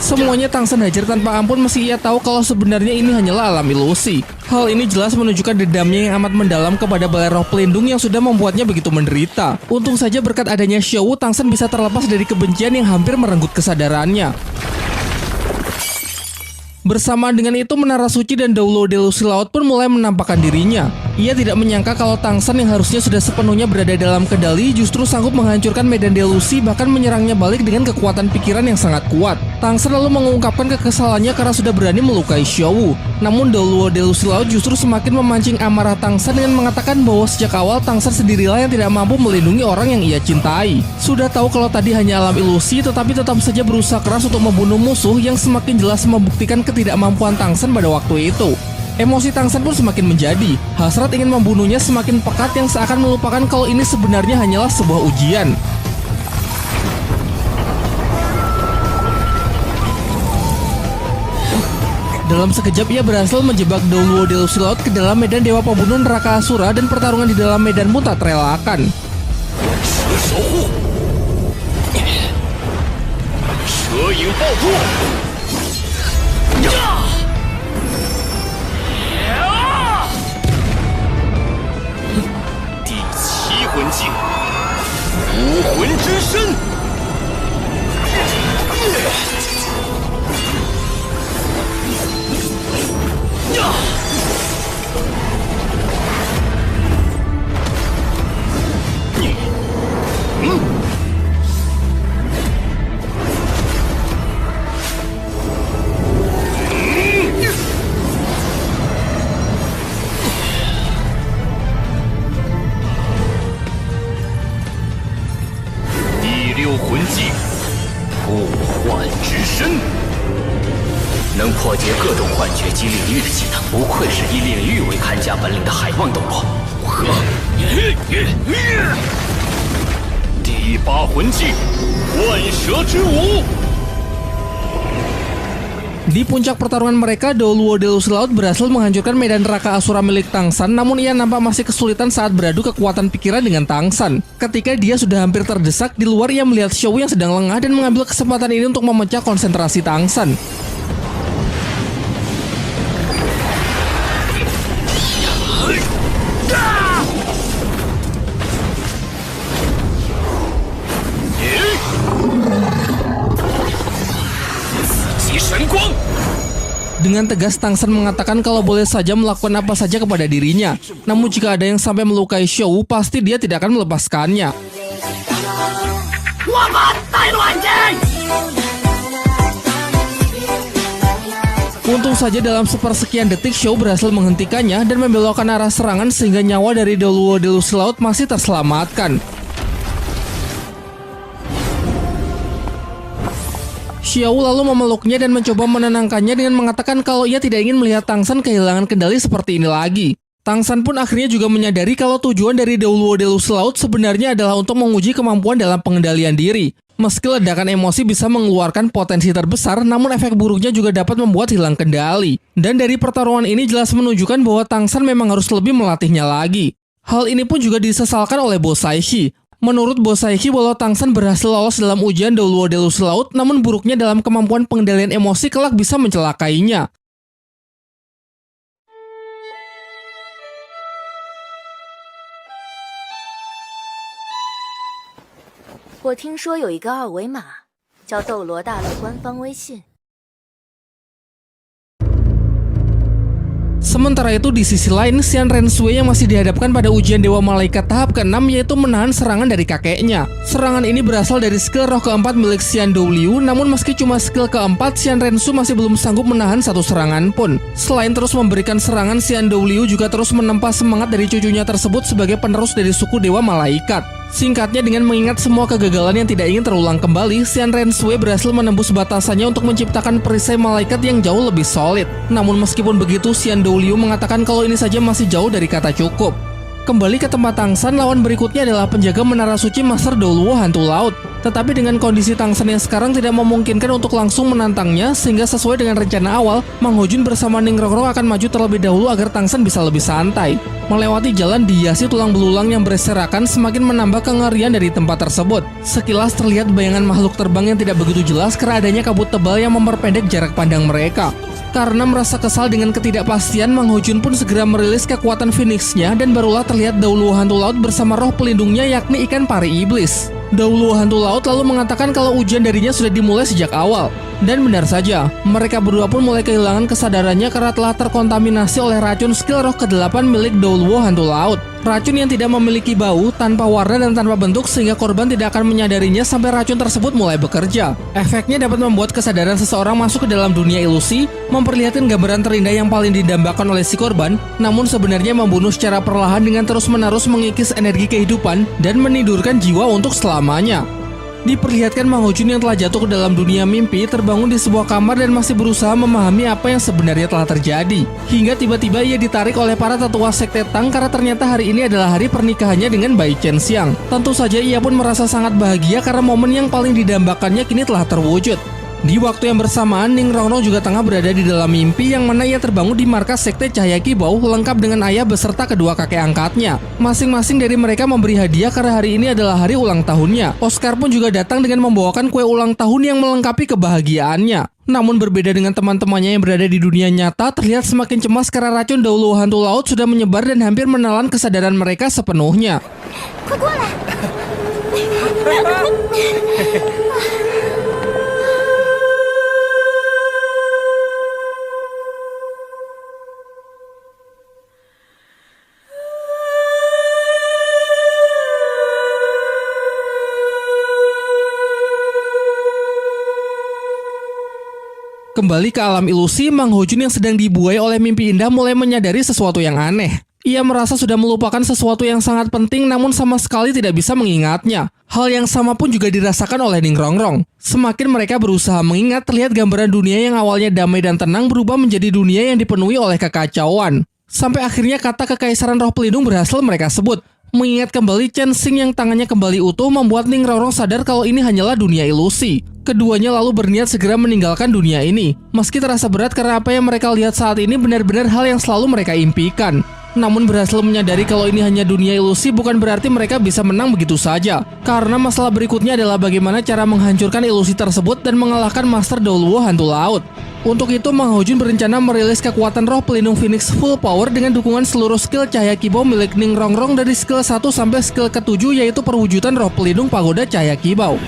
Semuanya Tang San hajar tanpa ampun meski ia tahu kalau sebenarnya ini hanyalah alam ilusi. Hal ini jelas menunjukkan dendamnya yang amat mendalam kepada balai roh pelindung yang sudah membuatnya begitu menderita. Untung saja berkat adanya Xiao, Tang San bisa terlepas dari kebencian yang hampir merenggut kesadarannya. Bersamaan dengan itu, Menara Suci dan Doulo Delusi Laut pun mulai menampakkan dirinya. Ia tidak menyangka kalau Tang San yang harusnya sudah sepenuhnya berada dalam kendali justru sanggup menghancurkan medan delusi, bahkan menyerangnya balik dengan kekuatan pikiran yang sangat kuat. Tang San lalu mengungkapkan kekesalannya karena sudah berani melukai Xiao. Namun Doulo Delusi Laut justru semakin memancing amarah Tang San dengan mengatakan bahwa sejak awal Tang San sendirilah yang tidak mampu melindungi orang yang ia cintai. Sudah tahu kalau tadi hanya alam ilusi, tetapi tetap saja berusaha keras untuk membunuh musuh yang semakin jelas membuktikan ketidakmampuan Tang San pada waktu itu. Emosi Tang San pun semakin menjadi. Hasrat ingin membunuhnya semakin pekat yang seakan melupakan kalau ini sebenarnya hanyalah sebuah ujian. Dalam sekejap ia berhasil menjebak Doulo Delusi Laut ke dalam medan Dewa Pembunuh Neraka Asura dan pertarungan di dalam medan pun tak terelakkan. Di puncak pertarungan mereka, Doulo Delusi Laut berhasil menghancurkan medan neraka Asura milik Tang San, namun ia nampak masih kesulitan saat beradu kekuatan pikiran dengan Tang San. Ketika dia sudah hampir terdesak, di luar ia melihat Xiao yang sedang lengah dan mengambil kesempatan ini untuk memecah konsentrasi Tang San. Dengan tegas Tang San mengatakan kalau boleh saja melakukan apa saja kepada dirinya. Namun jika ada yang sampai melukai Xiao, pasti dia tidak akan melepaskannya. Untung saja dalam sepersekian detik Xiao berhasil menghentikannya dan membelokkan arah serangan sehingga nyawa dari Doulo Delusi Laut masih terselamatkan. Xiao lalu memeluknya dan mencoba menenangkannya dengan mengatakan kalau ia tidak ingin melihat Tang San kehilangan kendali seperti ini lagi. Tang San pun akhirnya juga menyadari kalau tujuan dari Doulo Delusi Laut sebenarnya adalah untuk menguji kemampuan dalam pengendalian diri. Meski ledakan emosi bisa mengeluarkan potensi terbesar, namun efek buruknya juga dapat membuat hilang kendali. Dan dari pertarungan ini jelas menunjukkan bahwa Tang San memang harus lebih melatihnya lagi. Hal ini pun juga disesalkan oleh Bo Saishi. Menurut Bo Saishi, walau Tang San berhasil lolos dalam ujian Doulo Delusi Laut, namun buruknya dalam kemampuan pengendalian emosi kelak bisa mencelakainya. 我听说有一个二维码，叫斗罗大陆官方微信。 Sementara itu di sisi lain, Xian Rensui yang masih dihadapkan pada ujian Dewa Malaikat tahap ke-6 yaitu menahan serangan dari kakeknya. Serangan ini berasal dari skill roh keempat milik Xian Douliu, namun meski cuma skill keempat, Xian Rensu masih belum sanggup menahan satu serangan pun. Selain terus memberikan serangan, Xian Douliu juga terus menempa semangat dari cucunya tersebut sebagai penerus dari suku Dewa Malaikat. Singkatnya, dengan mengingat semua kegagalan yang tidak ingin terulang kembali, Xian Rensui berhasil menembus batasannya untuk menciptakan perisai malaikat yang jauh lebih solid. Namun meskipun begitu, Xian Douliu mengatakan kalau ini saja masih jauh dari kata cukup. Kembali ke tempat Tang San, lawan berikutnya adalah penjaga menara suci Master Douluo Hantu Laut. Tetapi dengan kondisi Tang San yang sekarang tidak memungkinkan untuk langsung menantangnya, sehingga sesuai dengan rencana awal, Mang Hojun bersama Ning Rongrong akan maju terlebih dahulu agar Tang San bisa lebih santai. Melewati jalan dihiasi tulang belulang yang berserakan semakin menambah kengerian dari tempat tersebut. Sekilas terlihat bayangan makhluk terbang yang tidak begitu jelas karena adanya kabut tebal yang memperpendek jarak pandang mereka. Karena merasa kesal dengan ketidakpastian, Mang Hojun pun segera merilis kekuatan Phoenix-nya dan barulah terlihat Douluo Hantu Laut bersama roh pelindungnya yakni ikan pari iblis. Douluo Hantu Laut lalu mengatakan kalau ujian darinya sudah dimulai sejak awal. Dan benar saja, mereka berdua pun mulai kehilangan kesadarannya karena telah terkontaminasi oleh racun skill roh ke-8 milik Douluo Hantu Laut. Racun yang tidak memiliki bau, tanpa warna dan tanpa bentuk sehingga korban tidak akan menyadarinya sampai racun tersebut mulai bekerja. Efeknya dapat membuat kesadaran seseorang masuk ke dalam dunia ilusi, memperlihatkan gambaran terindah yang paling didambakan oleh si korban, namun sebenarnya membunuh secara perlahan dengan terus-menerus mengikis energi kehidupan dan menidurkan jiwa untuk selamanya. Diperlihatkan Mang Hojun yang telah jatuh ke dalam dunia mimpi terbangun di sebuah kamar dan masih berusaha memahami apa yang sebenarnya telah terjadi. Hingga tiba-tiba ia ditarik oleh para tetua sekte Tang karena ternyata hari ini adalah hari pernikahannya dengan Bai Chen Xiang. Tentu saja ia pun merasa sangat bahagia karena momen yang paling didambakannya kini telah terwujud. Di waktu yang bersamaan, Ning Rongrong juga tengah berada di dalam mimpi yang mana ia terbangun di markas sekte Cahaya Kibau lengkap dengan ayah beserta kedua kakek angkatnya. Masing-masing dari mereka memberi hadiah karena hari ini adalah hari ulang tahunnya. Oscar pun juga datang dengan membawakan kue ulang tahun yang melengkapi kebahagiaannya. Namun berbeda dengan teman-temannya yang berada di dunia nyata, terlihat semakin cemas karena racun Douluo Hantu Laut sudah menyebar dan hampir menelan kesadaran mereka sepenuhnya. Kembali ke alam ilusi, Mang Hojun yang sedang dibuai oleh mimpi indah mulai menyadari sesuatu yang aneh. Ia merasa sudah melupakan sesuatu yang sangat penting namun sama sekali tidak bisa mengingatnya. Hal yang sama pun juga dirasakan oleh Ning Rongrong. Semakin mereka berusaha mengingat, terlihat gambaran dunia yang awalnya damai dan tenang berubah menjadi dunia yang dipenuhi oleh kekacauan. Sampai akhirnya kata kekaisaran roh pelindung berhasil mereka sebut. Mengingat kembali Chen Xing yang tangannya kembali utuh membuat Ning Rongrong sadar kalau ini hanyalah dunia ilusi. Keduanya lalu berniat segera meninggalkan dunia ini. Meski terasa berat karena apa yang mereka lihat saat ini benar-benar hal yang selalu mereka impikan. Namun berhasil menyadari kalau ini hanya dunia ilusi bukan berarti mereka bisa menang begitu saja. Karena masalah berikutnya adalah bagaimana cara menghancurkan ilusi tersebut dan mengalahkan Master Douluo Hantu Laut. Untuk itu, Mang Hojun berencana merilis kekuatan roh pelindung Phoenix Full Power dengan dukungan seluruh skill Cahaya Kibau milik Ning Rongrong dari skill 1 sampai skill ke-7 yaitu perwujudan roh pelindung Pagoda Cahaya Kibau.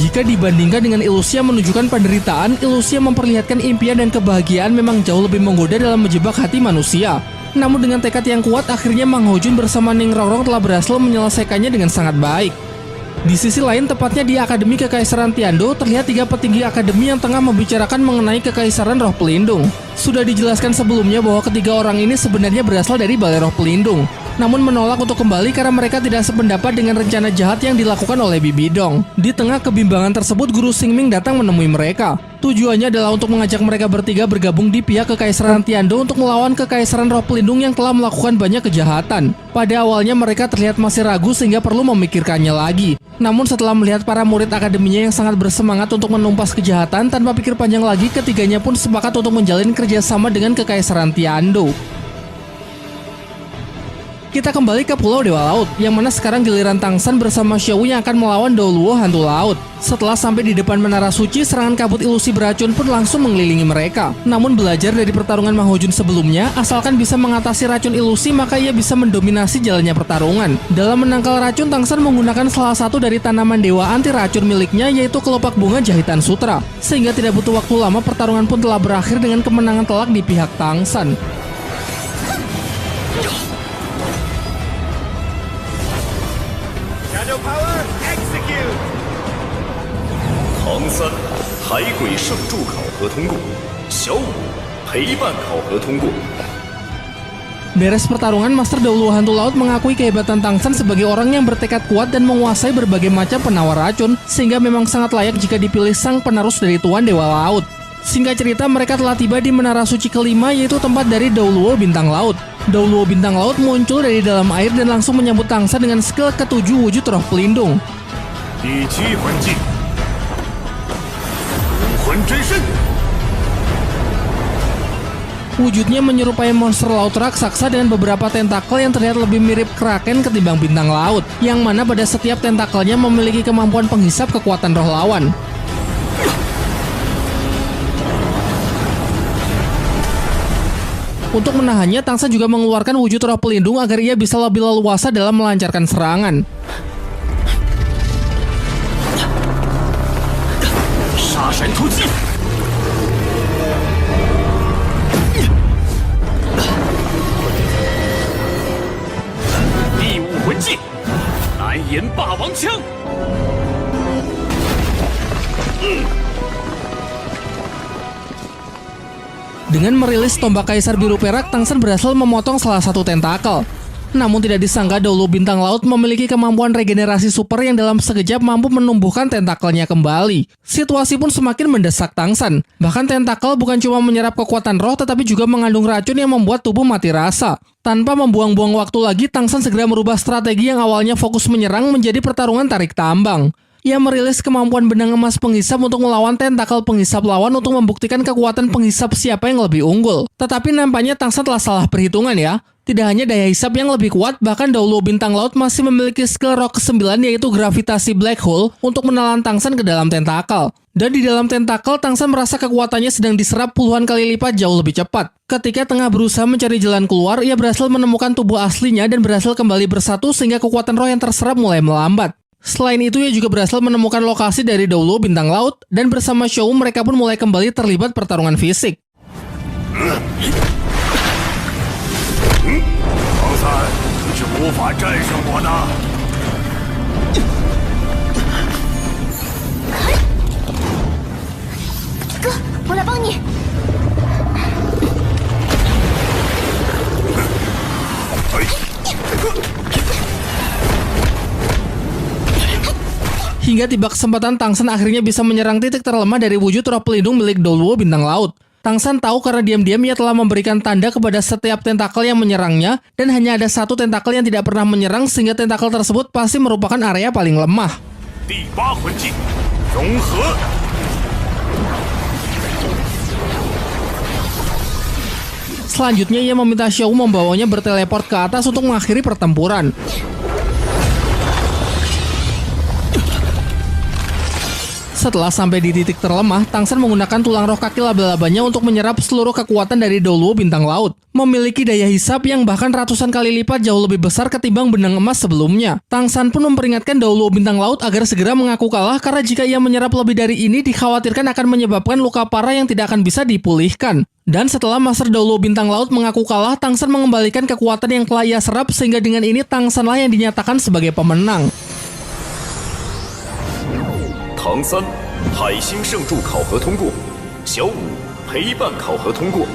Jika dibandingkan dengan ilusi yang menunjukkan penderitaan, ilusi yang memperlihatkan impian dan kebahagiaan memang jauh lebih menggoda dalam menjebak hati manusia. Namun dengan tekad yang kuat, akhirnya Mang Hojun bersama Ning Rongrong telah berhasil menyelesaikannya dengan sangat baik. Di sisi lain, tepatnya di Akademi Kekaisaran Tiando, terlihat 3 petinggi akademi yang tengah membicarakan mengenai Kekaisaran Roh Pelindung. Sudah dijelaskan sebelumnya bahwa ketiga orang ini sebenarnya berasal dari Balai Roh Pelindung, namun menolak untuk kembali karena mereka tidak sependapat dengan rencana jahat yang dilakukan oleh Bibi Dong. Di tengah kebimbangan tersebut, Guru Xingming datang menemui mereka. Tujuannya adalah untuk mengajak mereka bertiga bergabung di pihak Kekaisaran Tiando untuk melawan Kekaisaran Roh Pelindung yang telah melakukan banyak kejahatan. Pada awalnya mereka terlihat masih ragu sehingga perlu memikirkannya lagi. Namun setelah melihat para murid akademinya yang sangat bersemangat untuk menumpas kejahatan, tanpa pikir panjang lagi ketiganya pun sepakat untuk menjalin kerjasama dengan Kekaisaran Tiando. Kita kembali ke Pulau Dewa Laut, yang mana sekarang giliran Tang San bersama Xiao yang akan melawan Douluo Hantu Laut. Setelah sampai di depan Menara Suci, serangan kabut ilusi beracun pun langsung mengelilingi mereka. Namun belajar dari pertarungan Mang Hojun sebelumnya, asalkan bisa mengatasi racun ilusi maka ia bisa mendominasi jalannya pertarungan. Dalam menangkal racun, Tang San menggunakan salah satu dari tanaman dewa anti racun miliknya, yaitu kelopak bunga jahitan sutra. Sehingga tidak butuh waktu lama, pertarungan pun telah berakhir dengan kemenangan telak di pihak Tang San. Shadow Power Execute。唐三，海鬼圣助考核通过；小五，陪伴考核通过。 Beres pertarungan, Master Dauluo Hantu Laut mengakui kehebatan Tang San sebagai orang yang bertekad kuat dan menguasai berbagai macam penawar racun, sehingga memang sangat layak jika dipilih sang penerus dari Tuan Dewa Laut. Singkat cerita, mereka telah tiba di Menara Suci kelima, yaitu tempat dari Dauluo Bintang Laut. Dauluo Bintang Laut muncul dari dalam air dan langsung menyambut Tang San dengan skill ketujuh wujud roh pelindung. 第七魂技，武魂真身。 Wujudnya menyerupai monster laut raksasa dengan beberapa tentakel yang terlihat lebih mirip kraken ketimbang bintang laut, yang mana pada setiap tentakelnya memiliki kemampuan penghisap kekuatan roh lawan. Untuk menahannya, Tang San juga mengeluarkan wujud roh pelindung agar ia bisa lebih leluasa dalam melancarkan serangan. 杀神突击。 魂技，蓝岩霸王枪。Dengan merilis tombak kaisar biru perak, Tang San berhasil memotong salah satu tentakel. Namun tidak disangka Dauluo Bintang Laut memiliki kemampuan regenerasi super yang dalam sekejap mampu menumbuhkan tentakelnya kembali. Situasi pun semakin mendesak Tang San. Bahkan tentakel bukan cuma menyerap kekuatan roh, tetapi juga mengandung racun yang membuat tubuh mati rasa. Tanpa membuang-buang waktu lagi, Tang San segera merubah strategi yang awalnya fokus menyerang menjadi pertarungan tarik tambang. Ia merilis kemampuan benang emas penghisap untuk melawan tentakel penghisap lawan untuk membuktikan kekuatan penghisap siapa yang lebih unggul. Tetapi nampaknya Tang San telah salah perhitungan ya. Tidak hanya daya hisap yang lebih kuat, bahkan Dauluo Bintang Laut masih memiliki skill roh ke-9 yaitu gravitasi black hole untuk menelan Tang San ke dalam tentakel. Dan di dalam tentakel, Tang San merasa kekuatannya sedang diserap puluhan kali lipat jauh lebih cepat. Ketika tengah berusaha mencari jalan keluar, ia berhasil menemukan tubuh aslinya dan berhasil kembali bersatu sehingga kekuatan roh yang terserap mulai melambat. Selain itu, ia juga berhasil menemukan lokasi dari Dauluo Bintang Laut dan bersama Shou mereka pun mulai kembali terlibat pertarungan fisik. 唐三，你是无法战胜我的。哥，我来帮你。 Hingga tiba kesempatan, Tang San akhirnya bisa menyerang titik terlemah dari wujud roh pelindung milik Dauluo Bintang Laut. Tang San tahu karena diam-diam ia telah memberikan tanda kepada setiap tentakel yang menyerangnya, dan hanya ada satu tentakel yang tidak pernah menyerang sehingga tentakel tersebut pasti merupakan area paling lemah. 第八魂技，融合。 Selanjutnya ia meminta Shou membawanya berteleport ke atas untuk mengakhiri pertempuran. Setelah sampai di titik terlemah, Tang San menggunakan tulang roh kaki laba-labanya untuk menyerap seluruh kekuatan dari Dauluo Bintang Laut. Memiliki daya hisap yang bahkan ratusan kali lipat jauh lebih besar ketimbang benang emas sebelumnya. Tang San pun memperingatkan Dauluo Bintang Laut agar segera mengaku kalah karena jika ia menyerap lebih dari ini dikhawatirkan akan menyebabkan luka parah yang tidak akan bisa dipulihkan. Dan setelah Master Dauluo Bintang Laut mengaku kalah, Tang San mengembalikan kekuatan yang telah ia serap sehingga dengan ini Tang Sanlah yang dinyatakan sebagai pemenang. 唐三，海星圣助考核通过；小五，陪伴考核通过。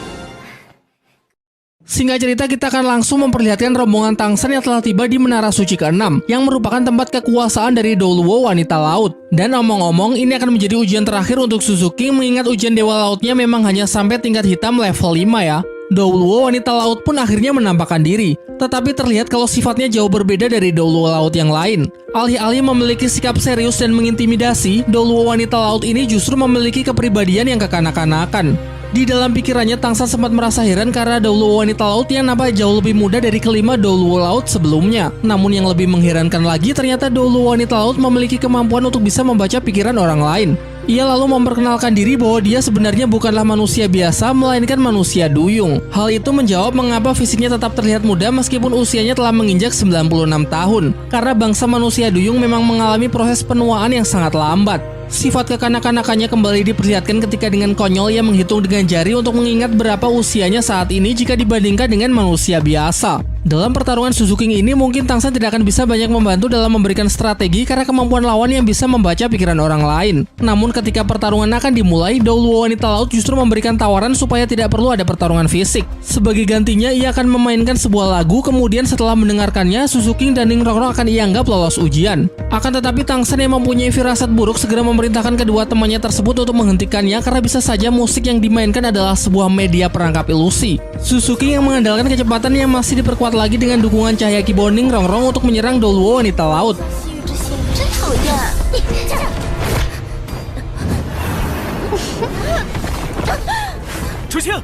Singkat cerita, kita akan langsung memperlihatkan rombongan Tang San yang telah tiba di Menara Suci ke-6, yang merupakan tempat kekuasaan dari Dauluo Wanita Laut. Dan omong-omong, ini akan menjadi ujian terakhir untuk Suzuki, mengingat ujian Dewa Lautnya memang hanya sampai tingkat hitam level 5 ya. Dauluo Wanita Laut pun akhirnya menampakkan diri, tetapi terlihat kalau sifatnya jauh berbeda dari Dauluo Laut yang lain. Alih-alih memiliki sikap serius dan mengintimidasi, Dauluo Wanita Laut ini justru memiliki kepribadian yang kekanak-kanakan. Di dalam pikirannya, Tang San sempat merasa heran karena Dauluo Wanita Laut yang nampak jauh lebih muda dari kelima Dauluo Laut sebelumnya. Namun yang lebih mengherankan lagi, ternyata Dauluo Wanita Laut memiliki kemampuan untuk bisa membaca pikiran orang lain. Ia lalu memperkenalkan diri bahwa dia sebenarnya bukanlah manusia biasa, melainkan manusia duyung. Hal itu menjawab mengapa fisiknya tetap terlihat muda meskipun usianya telah menginjak 96 tahun. Karena bangsa manusia duyung memang mengalami proses penuaan yang sangat lambat. Sifat kekanak-kanakannya kembali diperlihatkan ketika dengan konyol ia menghitung dengan jari untuk mengingat berapa usianya saat ini jika dibandingkan dengan manusia biasa. Dalam pertarungan Suzuki ini mungkin Tang San tidak akan bisa banyak membantu dalam memberikan strategi karena kemampuan lawan yang bisa membaca pikiran orang lain. Namun ketika pertarungan akan dimulai, Dao Luo wanita laut justru memberikan tawaran supaya tidak perlu ada pertarungan fisik. Sebagai gantinya ia akan memainkan sebuah lagu, kemudian setelah mendengarkannya Suzuki dan Ning Rongrong akan dianggap lolos ujian. Akan tetapi Tang San yang mempunyai firasat buruk segera memerintahkan kedua temannya tersebut untuk menghentikannya karena bisa saja musik yang dimainkan adalah sebuah media perangkap ilusi. Suzuki yang mengandalkan kecepatan yang masih diperkuat lagi dengan dukungan cahaya Ki Bo Ning Rongrong untuk menyerang Dao Luo wanita laut. 真讨厌！ 出现。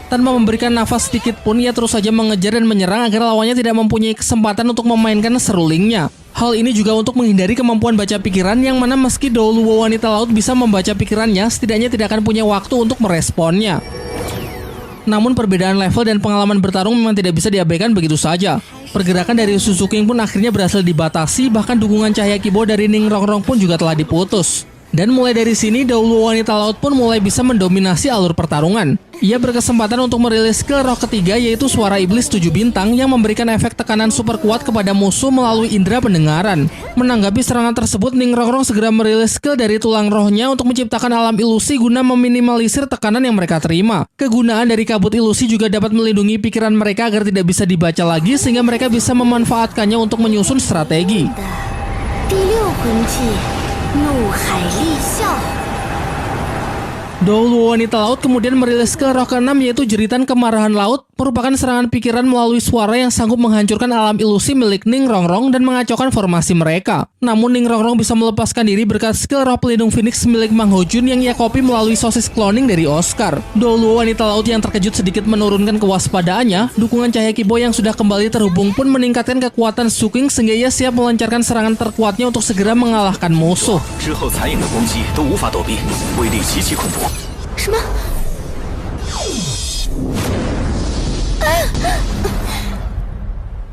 Tanpa memberikan nafas sedikit pun, ia terus saja mengejar dan menyerang agar lawannya tidak mempunyai kesempatan untuk memainkan serulingnya. Hal ini juga untuk menghindari kemampuan baca pikiran yang mana meski Dao Luo wanita laut bisa membaca pikirannya, setidaknya tidak akan punya waktu untuk meresponnya. Namun perbedaan level dan pengalaman bertarung memang tidak bisa diabaikan begitu saja. Pergerakan dari Suzuki pun akhirnya berhasil dibatasi, bahkan dukungan cahaya Ki Bo dari Ning Rongrong pun juga telah diputus. Dan mulai dari sini, Dao Luo wanita laut pun mulai bisa mendominasi alur pertarungan. Ia berkesempatan untuk merilis skill roh ketiga, yaitu suara iblis 7 bintang yang memberikan efek tekanan super kuat kepada musuh melalui indera pendengaran. Menanggapi serangan tersebut, Ning Rongrong segera merilis skill dari tulang rohnya untuk menciptakan alam ilusi guna meminimalisir tekanan yang mereka terima. Kegunaan dari kabut ilusi juga dapat melindungi pikiran mereka agar tidak bisa dibaca lagi, sehingga mereka bisa memanfaatkannya untuk menyusun strategi. 第6魂技，怒海厉啸。 Dao Luo wanita laut kemudian merilis skill roh ke-6, yaitu jeritan kemarahan laut, merupakan serangan pikiran melalui suara yang sanggup menghancurkan alam ilusi milik Ning Rongrong dan mengacaukan formasi mereka. Namun Ning Rongrong bisa melepaskan diri berkat skill roh pelindung Phoenix milik Mang Ho Jun yang ia copy melalui sosis cloning dari Oscar. Dao Luo wanita laut yang terkejut sedikit menurunkan kewaspadaannya. Dukungan cahaya Ki Bo yang sudah kembali terhubung pun meningkatkan kekuatan Suking sehingga ia siap melancarkan serangan terkuatnya untuk segera mengalahkan musuh. 之后残影的攻击都无法躲避，威力极其恐怖。 什么？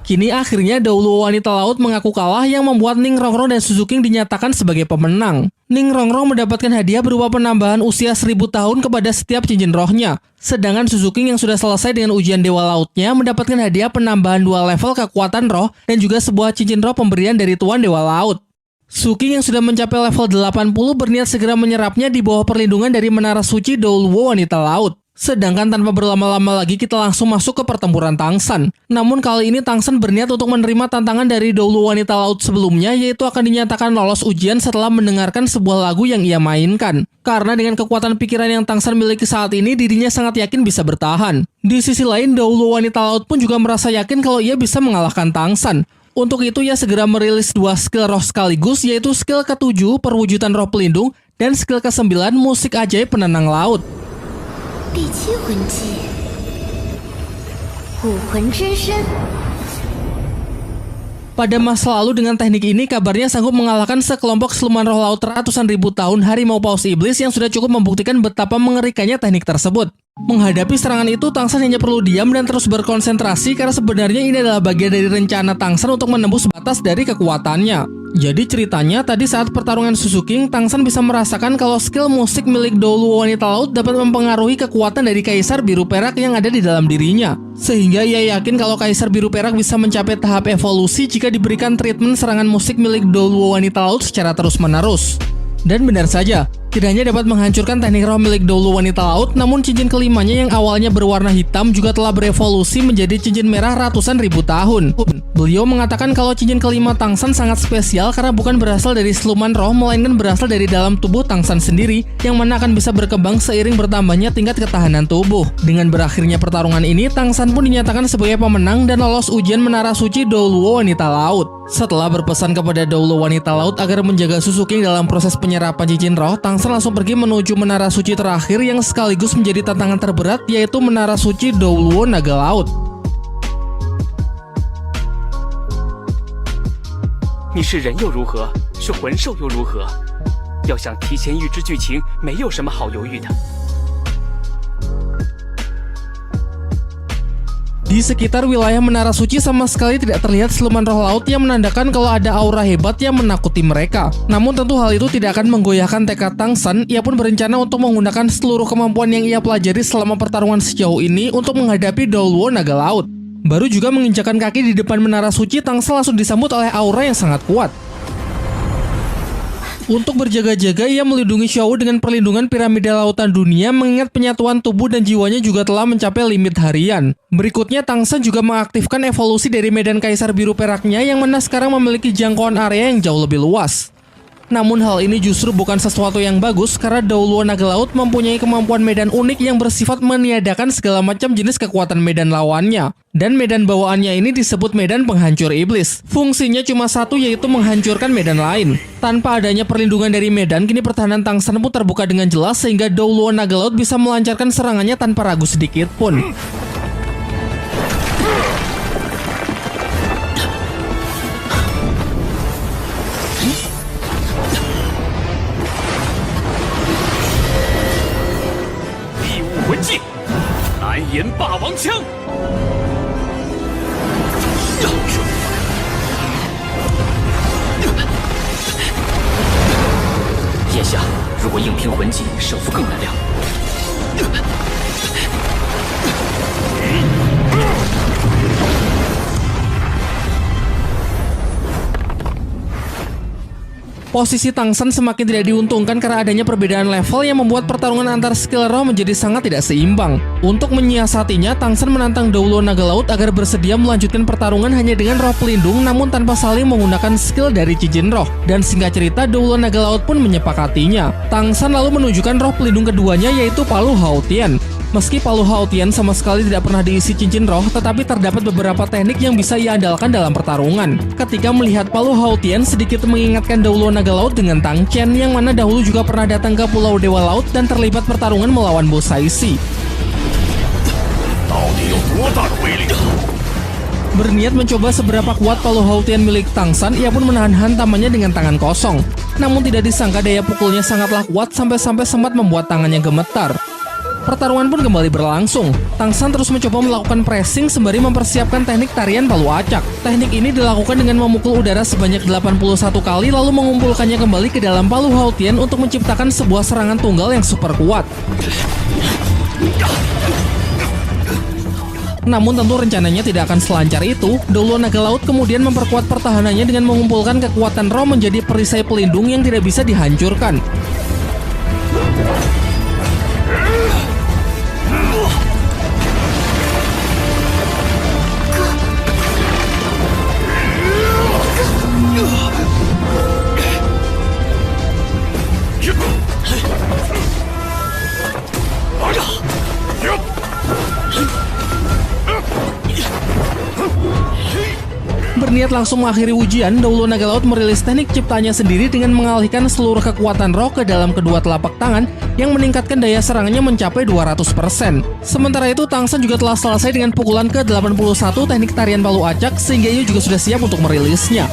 Kini akhirnya Dao Luo wanita laut mengaku kalah yang membuat Ning Rongrong dan Suzuki dinyatakan sebagai pemenang. Ning Rongrong mendapatkan hadiah berupa penambahan usia 1000 tahun kepada setiap cincin rohnya. Sedangkan Suzuki yang sudah selesai dengan ujian Dewa Lautnya mendapatkan hadiah penambahan 2 level kekuatan roh dan juga sebuah cincin roh pemberian dari Tuan Dewa Laut. Suki yang sudah mencapai level 80 berniat segera menyerapnya di bawah perlindungan dari Menara Suci Dao Luo wanita laut. Sedangkan tanpa berlama-lama lagi kita langsung masuk ke pertempuran Tang San. Namun kali ini Tang San berniat untuk menerima tantangan dari Dao Luo wanita laut sebelumnya, yaitu akan dinyatakan lolos ujian setelah mendengarkan sebuah lagu yang ia mainkan. Karena dengan kekuatan pikiran yang Tang San miliki saat ini, dirinya sangat yakin bisa bertahan. Di sisi lain, Dao Luo wanita laut pun juga merasa yakin kalau ia bisa mengalahkan Tang San. Untuk itu ia segera merilis 2 skill roh sekaligus, yaitu skill ke-7 perwujudan roh pelindung dan skill ke-9 musik ajaib penenang laut. 第7魂技，武魂之身。 Pada masa lalu dengan teknik ini kabarnya sanggup mengalahkan sekelompok siluman roh laut ratusan ribu tahun harimau paus iblis yang sudah cukup membuktikan betapa mengerikannya teknik tersebut. Menghadapi serangan itu, Tang San hanya perlu diam dan terus berkonsentrasi karena sebenarnya ini adalah bagian dari rencana Tang San untuk menembus batas dari kekuatannya. Jadi ceritanya tadi saat pertarungan Suzuki, Tang San bisa merasakan kalau skill musik milik Dao Luo wanita laut dapat mempengaruhi kekuatan dari Kaisar Biru Perak yang ada di dalam dirinya. Sehingga ia yakin kalau Kaisar Biru Perak bisa mencapai tahap evolusi jika diberikan treatment serangan musik milik Dao Luo wanita laut secara terus-menerus. Dan benar saja, tidak hanya dapat menghancurkan teknik roh milik Dao Luo wanita laut, namun cincin kelimanya yang awalnya berwarna hitam juga telah berevolusi menjadi cincin merah ratusan ribu tahun. Beliau mengatakan kalau cincin kelima Tang San sangat spesial karena bukan berasal dari siluman roh, melainkan berasal dari dalam tubuh Tang San sendiri, yang mana akan bisa berkembang seiring bertambahnya tingkat ketahanan tubuh. Dengan berakhirnya pertarungan ini, Tang San pun dinyatakan sebagai pemenang dan lolos ujian Menara Suci Dao Luo wanita laut. Setelah berpesan kepada Dao Luo wanita laut agar menjaga Suzuki dalam proses penyerapan cincin roh, Tang San langsung pergi menuju Menara Suci terakhir yang sekaligus menjadi tantangan terberat, yaitu Menara Suci Dao Luo Naga Laut. 你是人又如何？是魂兽又如何？要想提前预知剧情，没有什么好犹豫的。Di sekitar wilayah Menara Suci sama sekali tidak terlihat siluman roh laut yang menandakan kalau ada aura hebat yang menakuti mereka. Namun tentu hal itu tidak akan menggoyahkan tekad Tang San. Ia pun berencana untuk menggunakan seluruh kemampuan yang ia pelajari selama pertarungan sejauh ini untuk menghadapi Douluo Naga Laut. Baru juga menginjakan kaki di depan Menara Suci, Tang San langsung disambut oleh aura yang sangat kuat. Untuk berjaga-jaga, ia melindungi Xiao dengan perlindungan piramida lautan dunia, mengingat penyatuan tubuh dan jiwanya juga telah mencapai limit harian. Berikutnya, Tang San juga mengaktifkan evolusi dari medan kaisar biru peraknya yang mana sekarang memiliki jangkauan area yang jauh lebih luas. Namun hal ini justru bukan sesuatu yang bagus karena Douluo Naga Laut mempunyai kemampuan medan unik yang bersifat meniadakan segala macam jenis kekuatan medan lawannya. Dan medan bawaannya ini disebut medan penghancur iblis. Fungsinya cuma satu, yaitu menghancurkan medan lain. Tanpa adanya perlindungan dari medan, kini pertahanan Tang San pun terbuka dengan jelas sehingga Douluo Naga Laut bisa melancarkan serangannya tanpa ragu sedikit pun.南岩霸王枪。眼下，如果硬拼魂技，胜负更难料。 Posisi Tang San semakin tidak diuntungkan karena adanya perbedaan level yang membuat pertarungan antar skill roh menjadi sangat tidak seimbang. Untuk menyiasatinya, Tang San menantang Douluo Naga Laut agar bersedia melanjutkan pertarungan hanya dengan roh pelindung namun tanpa saling menggunakan skill dari cincin roh. Dan singkat cerita, Douluo Naga Laut pun menyepakatinya. Tang San lalu menunjukkan roh pelindung keduanya, yaitu Palu Hao Tian. Meski Palu Hao Tian sama sekali tidak pernah diisi cincin roh, tetapi terdapat beberapa teknik yang bisa ia andalkan dalam pertarungan. Ketika melihat Palu Hao Tian, sedikit mengingatkan Douluo Naga Laut dengan Tang Chen yang mana dahulu juga pernah datang ke Pulau Dewa Laut dan terlibat pertarungan melawan Bosaisi. Berniat mencoba seberapa kuat Palu Hao Tian milik Tang San, ia pun menahan hantamannya dengan tangan kosong. Namun tidak disangka daya pukulnya sangatlah kuat sampai-sampai sempat membuat tangannya gemetar. Pertarungan pun kembali berlangsung. Tang San terus mencoba melakukan pressing sembari mempersiapkan teknik tarian palu acak. Teknik ini dilakukan dengan memukul udara sebanyak 81 kali lalu mengumpulkannya kembali ke dalam Palu Hao Tian untuk menciptakan sebuah serangan tunggal yang super kuat. Namun tentu rencananya tidak akan selancar itu. Douluo Naga Laut kemudian memperkuat pertahanannya dengan mengumpulkan kekuatan roh menjadi perisai pelindung yang tidak bisa dihancurkan. Berniat langsung mengakhiri ujian, Douluo Naga Laut merilis teknik ciptanya sendiri dengan mengalihkan seluruh kekuatan roh ke dalam kedua telapak tangan yang meningkatkan daya serangannya mencapai 200%. Sementara itu, Tang San juga telah selesai dengan pukulan ke-81 teknik tarian palu acak sehingga ia juga sudah siap untuk merilisnya.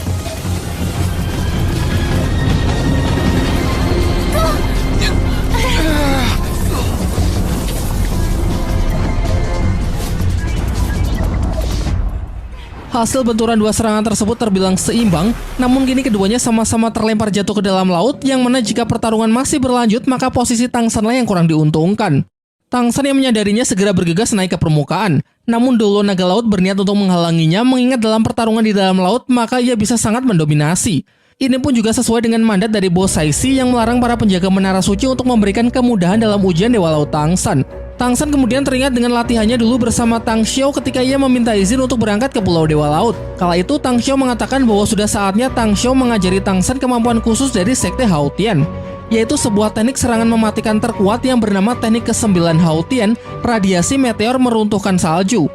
Hasil benturan dua serangan tersebut terbilang seimbang, namun kini keduanya sama-sama terlempar jatuh ke dalam laut, yang mana jika pertarungan masih berlanjut, maka posisi Tang San lah yang kurang diuntungkan. Tang San yang menyadarinya segera bergegas naik ke permukaan, namun Douluo Naga Laut berniat untuk menghalanginya, mengingat dalam pertarungan di dalam laut, maka ia bisa sangat mendominasi. Ini pun juga sesuai dengan mandat dari Bosaisi yang melarang para penjaga Menara Suci untuk memberikan kemudahan dalam ujian Dewa Laut Tang San. Tang San kemudian teringat dengan latihannya dulu bersama Tang Xiao ketika ia meminta izin untuk berangkat ke Pulau Dewa Laut. Kala itu Tang Xiao mengatakan bahwa sudah saatnya Tang Xiao mengajari Tang San kemampuan khusus dari Sekte Hao Tian, yaitu sebuah teknik serangan mematikan terkuat yang bernama teknik ke-9 Hao Tian, radiasi meteor meruntuhkan salju.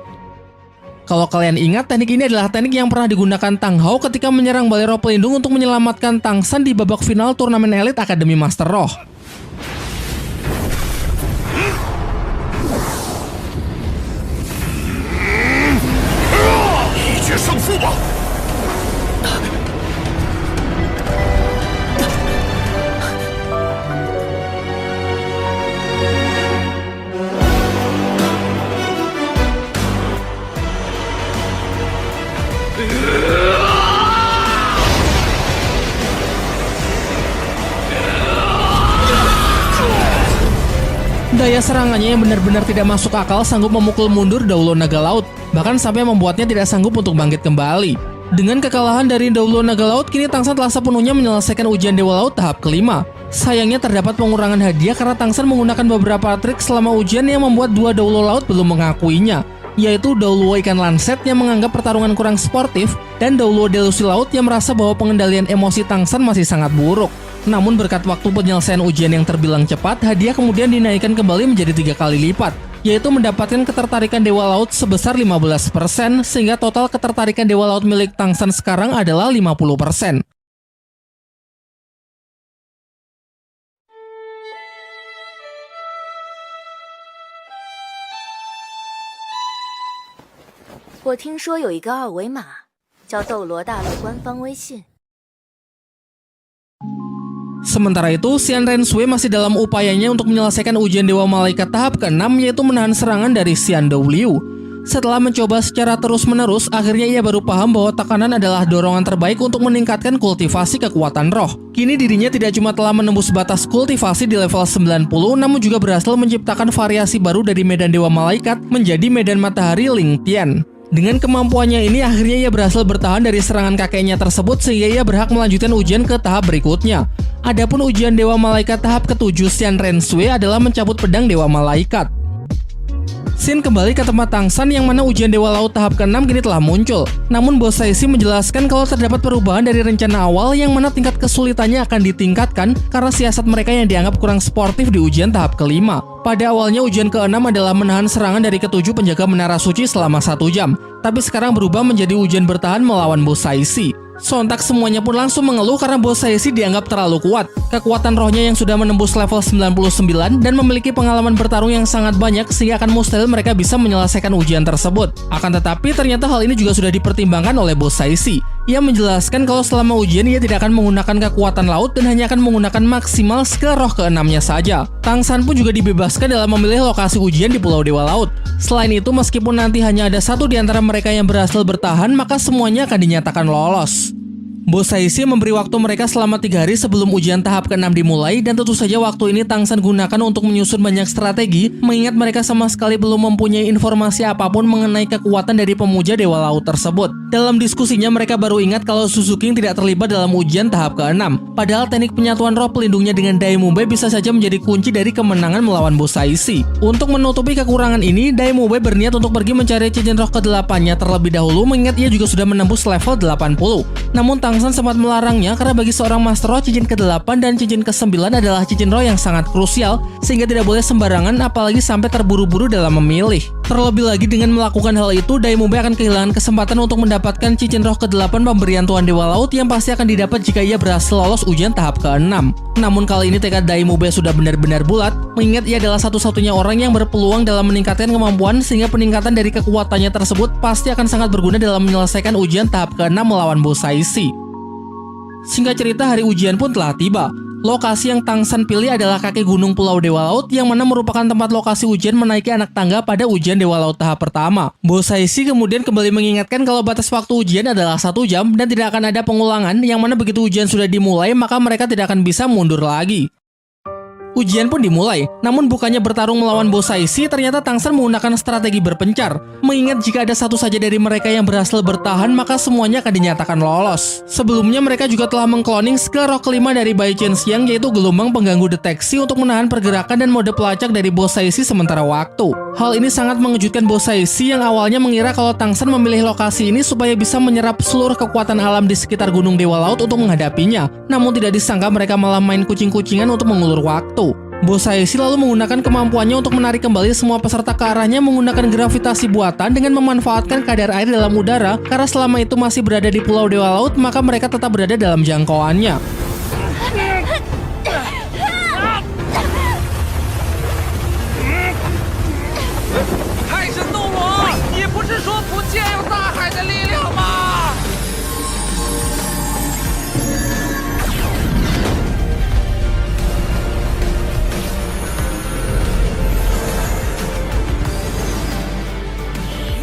Kalau kalian ingat, teknik ini adalah teknik yang pernah digunakan Tang Hao ketika menyerang Balai Roh Pelindung untuk menyelamatkan Tang San di babak final turnamen elit Akademi Master Roh. Daya serangannya yang benar-benar tidak masuk akal sanggup memukul mundur Daulo Naga Laut, bahkan sampai membuatnya tidak sanggup untuk bangkit kembali. Dengan kekalahan dari Daulo Naga Laut, kini Tang San telah sepenuhnya menyelesaikan ujian Dewa Laut tahap kelima. Sayangnya terdapat pengurangan hadiah karena Tang San menggunakan beberapa trik selama ujian yang membuat dua Daulo Laut belum mengakuinya, yaitu Daulo Ikan Lanset yang menganggap pertarungan kurang sportif, dan Daulo Delusi Laut yang merasa bahwa pengendalian emosi Tang San masih sangat buruk. Namun berkat waktu penyelesaian ujian yang terbilang cepat, hadiah kemudian dinaikkan kembali menjadi 3 kali lipat, yaitu mendapatkan ketertarikan Dewa Laut sebesar 15%, sehingga total ketertarikan Dewa Laut milik Tang San sekarang adalah 50%.我听说有一个二维码，叫斗罗大陆官方微信。 Sementara itu, Xian Renshui masih dalam upayanya untuk menyelesaikan ujian Dewa Malaikat tahap ke-6, yaitu menahan serangan dari Xian Douliu. Setelah mencoba secara terus-menerus, akhirnya ia baru paham bahwa tekanan adalah dorongan terbaik untuk meningkatkan kultivasi kekuatan roh. Kini dirinya tidak cuma telah menembus batas kultivasi di level 90, namun juga berhasil menciptakan variasi baru dari medan Dewa Malaikat menjadi medan matahari Ling Tian. Dengan kemampuannya ini, akhirnya ia berhasil bertahan dari serangan kakeknya tersebut sehingga ia berhak melanjutkan ujian ke tahap berikutnya. Adapun ujian Dewa Malaikat tahap ke-7 Xian Renshui adalah mencabut pedang Dewa Malaikat. Xin kembali ke tempat Tang San yang mana ujian Dewa Laut tahap ke-6 kini telah muncul. Namun Bos Saisi menjelaskan kalau terdapat perubahan dari rencana awal yang mana tingkat kesulitannya akan ditingkatkan karena siasat mereka yang dianggap kurang sportif di ujian tahap kelima. Pada awalnya ujian ke-6 adalah menahan serangan dari ke-7 penjaga Menara Suci selama 1 jam, tapi sekarang berubah menjadi ujian bertahan melawan Bos Saisi. Sontak semuanya pun langsung mengeluh karena Bos Saisi dianggap terlalu kuat. Kekuatan rohnya yang sudah menembus level 99 dan memiliki pengalaman bertarung yang sangat banyak sehingga akan mustahil mereka bisa menyelesaikan ujian tersebut. Akan tetapi ternyata hal ini juga sudah dipertimbangkan oleh Bos Saisi. Ia menjelaskan kalau selama ujian ia tidak akan menggunakan kekuatan laut dan hanya akan menggunakan maksimal skill roh ke-6-nya saja. Tang San pun juga dibebaskan dalam memilih lokasi ujian di Pulau Dewa Laut. Selain itu, meskipun nanti hanya ada satu di antara mereka yang berhasil bertahan, maka semuanya akan dinyatakan lolos. Bos Saisi memberi waktu mereka selama 3 hari sebelum ujian tahap ke-6 dimulai, dan tentu saja waktu ini Tang San gunakan untuk menyusun banyak strategi, mengingat mereka sama sekali belum mempunyai informasi apapun mengenai kekuatan dari pemuja Dewa Laut tersebut. Dalam diskusinya mereka baru ingat kalau Suzuki tidak terlibat dalam ujian tahap ke-6, padahal teknik penyatuan roh pelindungnya dengan Daimube bisa saja menjadi kunci dari kemenangan melawan Bos Saisi. Untuk menutupi kekurangan ini, Daimube berniat untuk pergi mencari cincin roh ke-8-nya terlebih dahulu, mengingat ia juga sudah menembus level 80. Namun Tang San sempat melarangnya karena bagi seorang Master Roh, cincin ke-8 dan cincin ke-9 adalah cincin roh yang sangat krusial sehingga tidak boleh sembarangan apalagi sampai terburu-buru dalam memilih. Terlebih lagi dengan melakukan hal itu, Daimube akan kehilangan kesempatan untuk mendapatkan cincin roh ke-8 pemberian Tuan Dewa Laut yang pasti akan didapat jika ia berhasil lolos ujian tahap ke-6. Namun kali ini tekad Daimube sudah benar-benar bulat, mengingat ia adalah satu-satunya orang yang berpeluang dalam meningkatkan kemampuan sehingga peningkatan dari kekuatannya tersebut pasti akan sangat berguna dalam menyelesaikan ujian tahap ke-6 melawan Bos Saisi. Singkat cerita, hari ujian pun telah tiba. Lokasi yang Tang San pilih adalah kaki gunung Pulau Dewa Laut yang mana merupakan tempat lokasi ujian menaiki anak tangga pada ujian Dewa Laut tahap pertama. Bos Saisi kemudian kembali mengingatkan kalau batas waktu ujian adalah 1 jam dan tidak akan ada pengulangan, yang mana begitu ujian sudah dimulai maka mereka tidak akan bisa mundur lagi. Ujian pun dimulai, namun bukannya bertarung melawan Bos Saisi, ternyata Tang San menggunakan strategi berpencar. Mengingat jika ada satu saja dari mereka yang berhasil bertahan, maka semuanya akan dinyatakan lolos. Sebelumnya mereka juga telah mengkloning skill roh kelima dari Bai Chen Xiang, yaitu gelombang pengganggu deteksi untuk menahan pergerakan dan mode pelacak dari Bos Saisi sementara waktu. Hal ini sangat mengejutkan Bos Saisi yang awalnya mengira kalau Tang San memilih lokasi ini supaya bisa menyerap seluruh kekuatan alam di sekitar Gunung Dewa Laut untuk menghadapinya. Namun tidak disangka mereka malah main kucing-kucingan untuk mengulur waktu. Bos Saisi lalu menggunakan kemampuannya untuk menarik kembali semua peserta ke arahnya menggunakan gravitasi buatan dengan memanfaatkan kadar air dalam udara, karena selama itu masih berada di Pulau Dewa Laut maka mereka tetap berada dalam jangkauannya.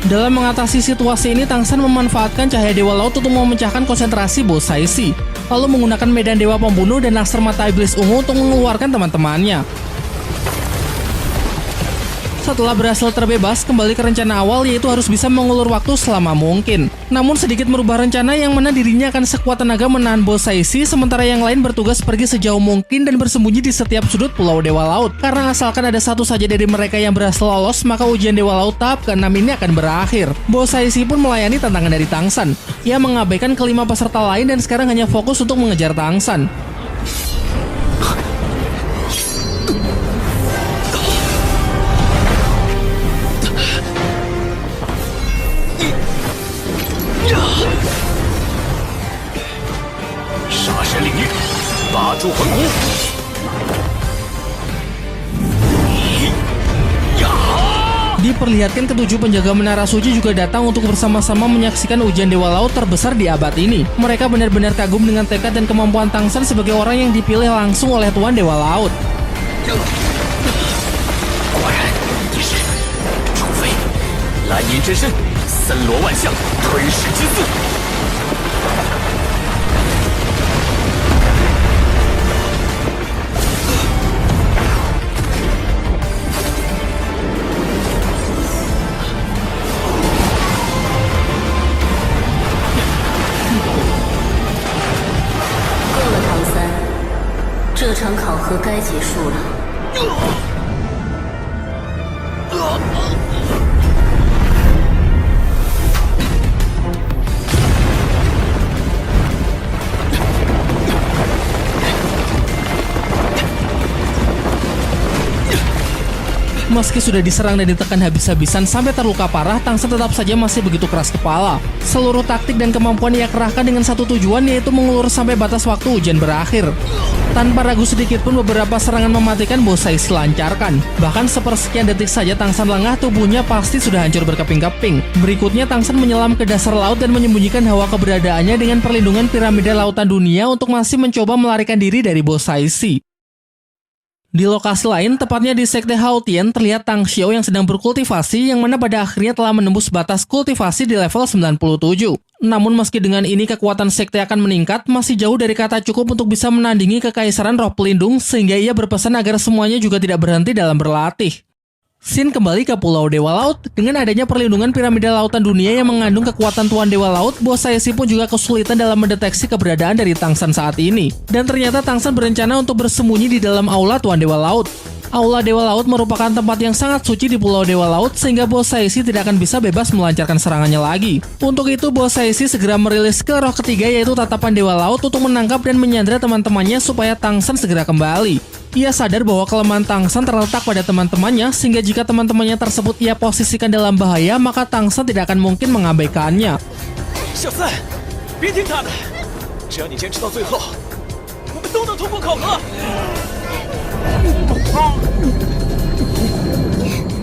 Dalam mengatasi situasi ini, Tang San memanfaatkan cahaya Dewa Laut untuk memecahkan konsentrasi Bos Saisi, lalu menggunakan medan Dewa Pembunuh dan laser mata iblis ungu untuk mengeluarkan teman-temannya. Setelah berhasil terbebas, kembali ke rencana awal yaitu harus bisa mengulur waktu selama mungkin. Namun sedikit merubah rencana yang mana dirinya akan sekuat tenaga menahan bos Saishi, sementara yang lain bertugas pergi sejauh mungkin dan bersembunyi di setiap sudut Pulau Dewa Laut. Karena asalkan ada satu saja dari mereka yang berhasil lolos, maka ujian Dewa Laut tahap ke-6 ini akan berakhir. Bos Saishi pun melayani tantangan dari Tang San. Ia mengabaikan kelima peserta lain dan sekarang hanya fokus untuk mengejar Tang San. Diperlihatkan ketujuh penjaga menara suci juga datang untuk bersama-sama menyaksikan ujian Dewa Laut terbesar di abad ini. Mereka benar-benar kagum dengan tekad dan kemampuan Tang San sebagai orang yang dipilih langsung oleh Tuan Dewa Laut. Meski sudah diserang dan ditekan habis-habisan sampai terluka parah, Tang San tetap saja masih begitu keras kepala. Seluruh taktik dan kemampuan ia kerahkan dengan satu tujuan, yaitu mengulur sampai batas waktu ujian berakhir. Tanpa ragu sedikit pun beberapa serangan mematikan bos Saishi lancarkan. Bahkan sepersekian detik saja Tang San lengah, tubuhnya pasti sudah hancur berkeping-keping. Berikutnya Tang San menyelam ke dasar laut dan menyembunyikan hawa keberadaannya dengan perlindungan piramida lautan dunia untuk masih mencoba melarikan diri dari bos Saishi. Di lokasi lain, tepatnya di Sekte Haotian, terlihat Tang Xiao yang sedang berkultivasi, yang mana pada akhirnya telah menembus batas kultivasi di level 97. Namun meski dengan ini kekuatan sekte akan meningkat, masih jauh dari kata cukup untuk bisa menandingi kekaisaran roh pelindung, sehingga ia berpesan agar semuanya juga tidak berhenti dalam berlatih. Sin kembali ke Pulau Dewa Laut. Dengan adanya perlindungan piramida lautan dunia yang mengandung kekuatan Tuan Dewa Laut, bos Saishi pun juga kesulitan dalam mendeteksi keberadaan dari Tang San saat ini. Dan ternyata Tang San berencana untuk bersembunyi di dalam aula Tuan Dewa Laut. Aula Dewa Laut merupakan tempat yang sangat suci di Pulau Dewa Laut, sehingga bos Saishi tidak akan bisa bebas melancarkan serangannya lagi. Untuk itu, bos Saishi segera merilis skill roh ketiga, yaitu Tatapan Dewa Laut, untuk menangkap dan menyandra teman-temannya supaya Tang San segera kembali. Ia sadar bahwa kelemahan Tang San terletak pada teman-temannya, sehingga jika teman-temannya tersebut ia posisikan dalam bahaya, maka Tang San tidak akan mungkin mengabaikannya.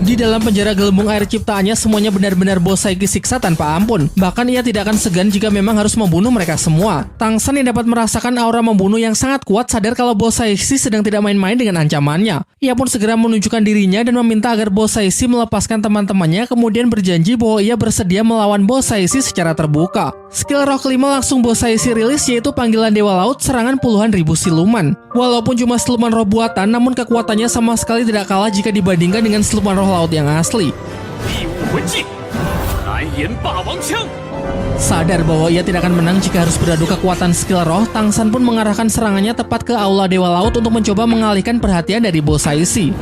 Di dalam penjara gelembung air ciptaannya, semuanya benar-benar bos Saishi siksa tanpa ampun. Bahkan ia tidak akan segan jika memang harus membunuh mereka semua. Tang San yang dapat merasakan aura membunuh yang sangat kuat sadar kalau bos Saishi sedang tidak main-main dengan ancamannya. Ia pun segera menunjukkan dirinya dan meminta agar bos Saishi melepaskan teman-temannya, kemudian berjanji bahwa ia bersedia melawan bos Saishi secara terbuka. Skill roh kelima langsung bos Saishi rilis, yaitu Panggilan Dewa Laut, serangan puluhan ribu siluman. Walaupun cuma siluman roh buatan, namun kekuatannya sama sekali tidak kalah jika dibandingkan dengan siluman roh laut yang asli. Sadar bahwa ia tidak akan menang jika harus beradu kekuatan skill roh, Tang San pun mengarahkan serangannya tepat ke Aula Dewa Laut untuk mencoba mengalihkan perhatian dari bos Saishi.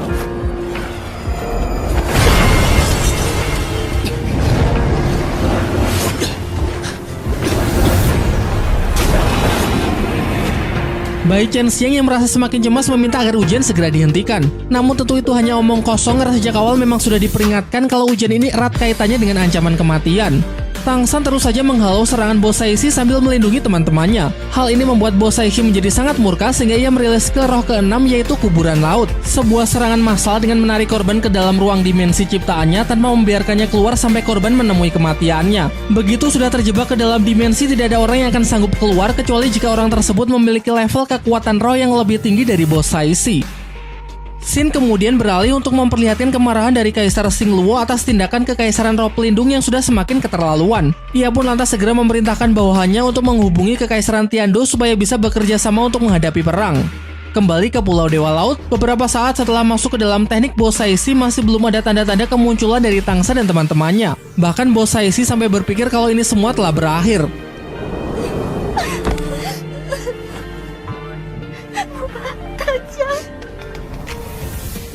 Bai Chen Xiang yang merasa semakin cemas meminta agar ujian segera dihentikan. Namun tentu itu hanya omong kosong, karena sejak awal memang sudah diperingatkan kalau ujian ini erat kaitannya dengan ancaman kematian. Tang San terus saja menghalau serangan bos Saishi sambil melindungi teman-temannya. Hal ini membuat bos Saishi menjadi sangat murka, sehingga ia merilis skill roh ke-6, yaitu Kuburan Laut. Sebuah serangan massal dengan menarik korban ke dalam ruang dimensi ciptaannya tanpa membiarkannya keluar sampai korban menemui kematiannya. Begitu sudah terjebak ke dalam dimensi, tidak ada orang yang akan sanggup keluar kecuali jika orang tersebut memiliki level kekuatan roh yang lebih tinggi dari bos Saishi. Sin kemudian beralih untuk memperlihatkan kemarahan dari Kaisar Xingluo atas tindakan kekaisaran roh pelindung yang sudah semakin keterlaluan. Ia pun lantas segera memerintahkan bawahannya untuk menghubungi Kekaisaran Tiando supaya bisa bekerja sama untuk menghadapi perang. Kembali ke Pulau Dewa Laut, beberapa saat setelah masuk ke dalam teknik, Bos Saishi masih belum ada tanda-tanda kemunculan dari Tangsan dan teman-temannya. Bahkan Bos Saishi sampai berpikir kalau ini semua telah berakhir.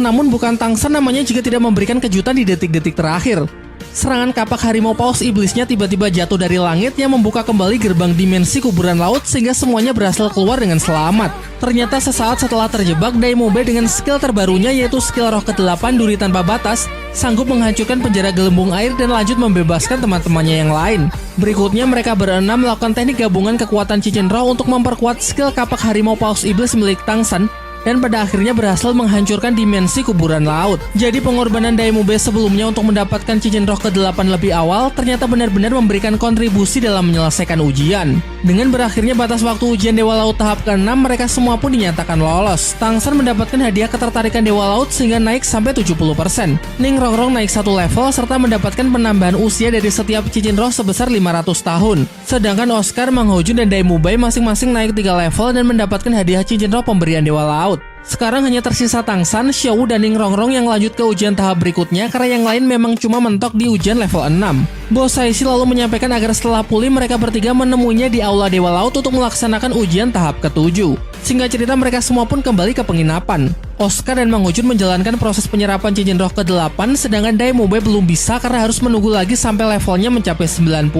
Namun bukan Tangsan namanya juga tidak memberikan kejutan di detik-detik terakhir. Serangan kapak harimau paus iblisnya tiba-tiba jatuh dari langit yang membuka kembali gerbang dimensi kuburan laut sehingga semuanya berhasil keluar dengan selamat. Ternyata sesaat setelah terjebak, Daimube dengan skill terbarunya yaitu skill roh ke-8 Duri Tanpa Batas sanggup menghancurkan penjara gelembung air dan lanjut membebaskan teman-temannya yang lain. Berikutnya mereka berenam melakukan teknik gabungan kekuatan cincin roh untuk memperkuat skill kapak harimau paus iblis milik Tangsan, dan pada akhirnya berhasil menghancurkan dimensi kuburan laut. Jadi pengorbanan Daimube sebelumnya untuk mendapatkan cincin roh ke-8 lebih awal ternyata benar-benar memberikan kontribusi dalam menyelesaikan ujian. Dengan berakhirnya batas waktu ujian Dewa Laut tahap ke-6, mereka semua pun dinyatakan lolos. Tangsan mendapatkan hadiah ketertarikan Dewa Laut sehingga naik sampai 70%. Ning Rongrong naik 1 level serta mendapatkan penambahan usia dari setiap cincin roh sebesar 500 tahun. Sedangkan Oscar, Mang Hojun, dan Daimube masing-masing naik 3 level dan mendapatkan hadiah cincin roh pemberian Dewa Laut. Sekarang hanya tersisa Tangsan, Xiaowu, dan Ning Rongrong yang lanjut ke ujian tahap berikutnya karena yang lain memang cuma mentok di ujian level 6. Bos Saishi lalu menyampaikan agar setelah pulih mereka bertiga menemuinya di Aula Dewa Laut untuk melaksanakan ujian tahap ke-7. Singkat cerita mereka semua pun kembali ke penginapan. Oscar dan Mang Hojun menjalankan proses penyerapan cincin roh ke-8, sedangkan Daimube belum bisa karena harus menunggu lagi sampai levelnya mencapai 90.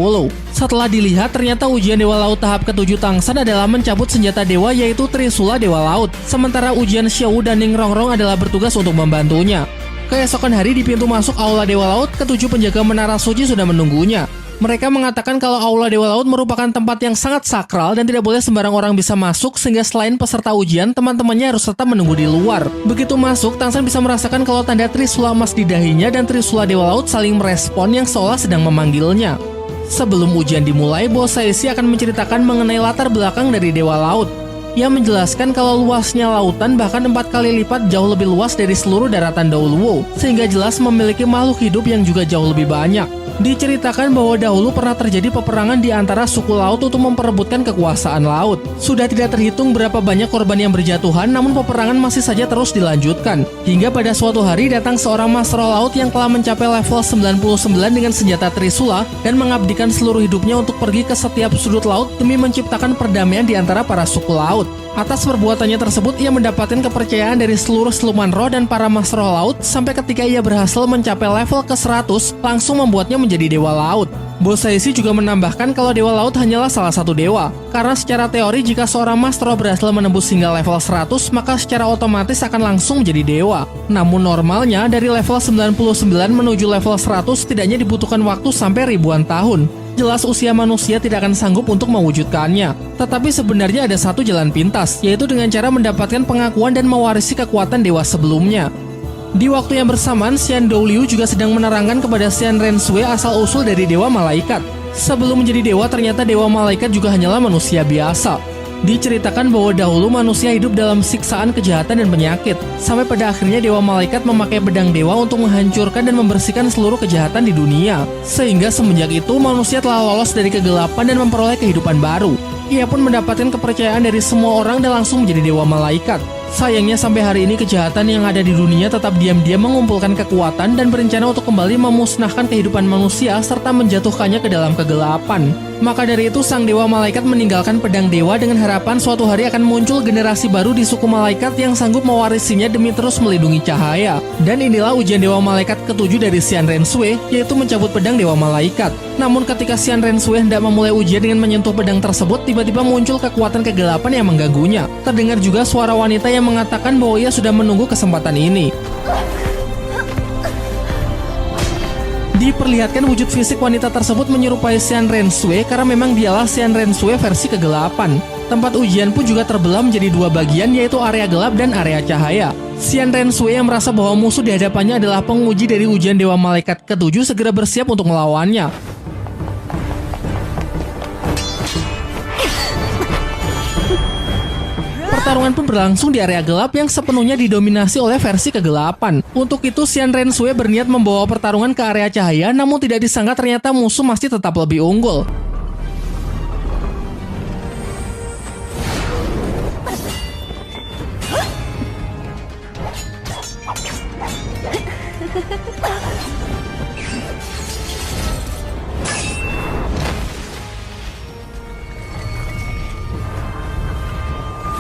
Setelah dilihat, ternyata ujian Dewa Laut tahap ke-7 Tangsan adalah mencabut senjata dewa yaitu Trisula Dewa Laut, sementara ujian Xiaowu dan Ning Rongrong adalah bertugas untuk membantunya. Keesokan hari di pintu masuk Aula Dewa Laut, ke-7 penjaga Menara Suci sudah menunggunya. Mereka mengatakan kalau Aula Dewa Laut merupakan tempat yang sangat sakral dan tidak boleh sembarang orang bisa masuk, sehingga selain peserta ujian, teman-temannya harus tetap menunggu di luar. Begitu masuk, Tangsan bisa merasakan kalau tanda Trisula emas di dahinya dan Trisula Dewa Laut saling merespon yang seolah sedang memanggilnya. Sebelum ujian dimulai, Bos Saishi akan menceritakan mengenai latar belakang dari Dewa Laut. Ia menjelaskan kalau luasnya lautan bahkan 4 kali lipat jauh lebih luas dari seluruh daratan Daoluo, sehingga jelas memiliki makhluk hidup yang juga jauh lebih banyak. Diceritakan bahwa dahulu pernah terjadi peperangan di antara suku laut untuk memperebutkan kekuasaan laut. Sudah tidak terhitung berapa banyak korban yang berjatuhan, namun peperangan masih saja terus dilanjutkan. Hingga pada suatu hari datang seorang Master Laut yang telah mencapai level 99 dengan senjata Trisula dan mengabdikan seluruh hidupnya untuk pergi ke setiap sudut laut demi menciptakan perdamaian di antara para suku laut. Atas perbuatannya tersebut, ia mendapatkan kepercayaan dari seluruh siluman roh dan para Master Laut sampai ketika ia berhasil mencapai level ke-100, langsung membuatnya menjadi Dewa Laut. Bos Saishi juga menambahkan kalau Dewa Laut hanyalah salah satu dewa, karena secara teori jika seorang Master berhasil menembus hingga level 100, maka secara otomatis akan langsung menjadi dewa. Namun normalnya dari level 99 menuju level 100 setidaknya dibutuhkan waktu sampai ribuan tahun. Jelas usia manusia tidak akan sanggup untuk mewujudkannya. Tetapi sebenarnya ada satu jalan pintas, yaitu dengan cara mendapatkan pengakuan dan mewarisi kekuatan dewa sebelumnya. Di waktu yang bersamaan, Xian Douliu juga sedang menerangkan kepada Xian Rensui asal-usul dari Dewa Malaikat. Sebelum menjadi dewa, ternyata Dewa Malaikat juga hanyalah manusia biasa. Diceritakan bahwa dahulu manusia hidup dalam siksaan kejahatan dan penyakit, sampai pada akhirnya Dewa Malaikat memakai pedang dewa untuk menghancurkan dan membersihkan seluruh kejahatan di dunia. Sehingga semenjak itu manusia telah lolos dari kegelapan dan memperoleh kehidupan baru. Ia pun mendapatkan kepercayaan dari semua orang dan langsung menjadi Dewa Malaikat. Sayangnya sampai hari ini kejahatan yang ada di dunia tetap diam-diam mengumpulkan kekuatan dan berencana untuk kembali memusnahkan kehidupan manusia serta menjatuhkannya ke dalam kegelapan. Maka dari itu sang Dewa Malaikat meninggalkan pedang dewa dengan harapan suatu hari akan muncul generasi baru di suku malaikat yang sanggup mewarisinya demi terus melindungi cahaya. Dan inilah ujian Dewa Malaikat ke-7 dari Xian Rensui, yaitu mencabut pedang Dewa Malaikat. Namun ketika Xian Rensui hendak memulai ujian dengan menyentuh pedang tersebut, tiba-tiba muncul kekuatan kegelapan yang mengganggunya. Terdengar juga suara wanita yang mengatakan bahwa ia sudah menunggu kesempatan ini. Diperlihatkan wujud fisik wanita tersebut menyerupai Xian Rensui karena memang dialah Xian Rensui versi kegelapan. Tempat ujian pun juga terbelah menjadi 2 bagian, yaitu area gelap dan area cahaya. Xian Rensui yang merasa bahwa musuh di hadapannya adalah penguji dari ujian Dewa Malaikat ke-7 segera bersiap untuk melawannya. Pertarungan pun berlangsung di area gelap yang sepenuhnya didominasi oleh versi kegelapan. Untuk itu Xian Rensui berniat membawa pertarungan ke area cahaya, namun tidak disangka ternyata musuh masih tetap lebih unggul.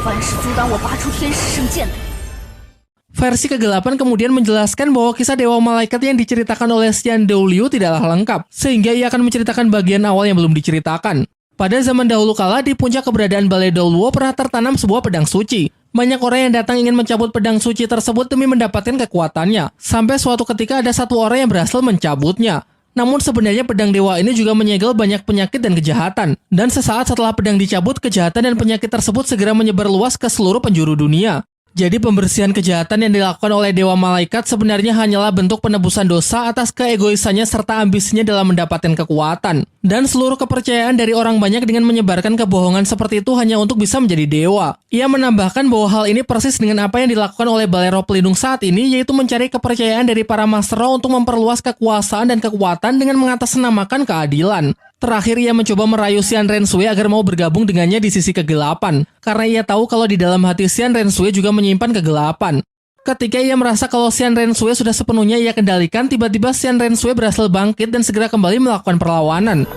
凡是阻挡我拔出天使圣剑的， Versi ke-8 kemudian menjelaskan bahwa kisah Dewa Malaikat yang diceritakan oleh Xian Douliu tidaklah lengkap, sehingga ia akan menceritakan bagian awal yang belum diceritakan. Pada zaman dahulu kala, di puncak keberadaan Balai Douluo pernah tertanam sebuah pedang suci. Banyak orang yang datang ingin mencabut pedang suci tersebut demi mendapatkan kekuatannya. Sampai suatu ketika ada satu orang yang berhasil mencabutnya. Namun sebenarnya pedang dewa ini juga menyegel banyak penyakit dan kejahatan. Dan sesaat setelah pedang dicabut, kejahatan dan penyakit tersebut segera menyebar luas ke seluruh penjuru dunia. Jadi pembersihan kejahatan yang dilakukan oleh Dewa Malaikat sebenarnya hanyalah bentuk penebusan dosa atas keegoisannya serta ambisinya dalam mendapatkan kekuatan. Dan seluruh kepercayaan dari orang banyak dengan menyebarkan kebohongan seperti itu hanya untuk bisa menjadi dewa. Ia menambahkan bahwa hal ini persis dengan apa yang dilakukan oleh Balai Roh Pelindung saat ini, yaitu mencari kepercayaan dari para Master Roh untuk memperluas kekuasaan dan kekuatan dengan mengatasnamakan keadilan. Terakhir, ia mencoba merayu Xian Renshui agar mau bergabung dengannya di sisi kegelapan, karena ia tahu kalau di dalam hati Xian Renshui juga menyimpan kegelapan. Ketika ia merasa kalau Xian Renshui sudah sepenuhnya ia kendalikan, tiba-tiba Xian Renshui berhasil bangkit dan segera kembali melakukan perlawanan.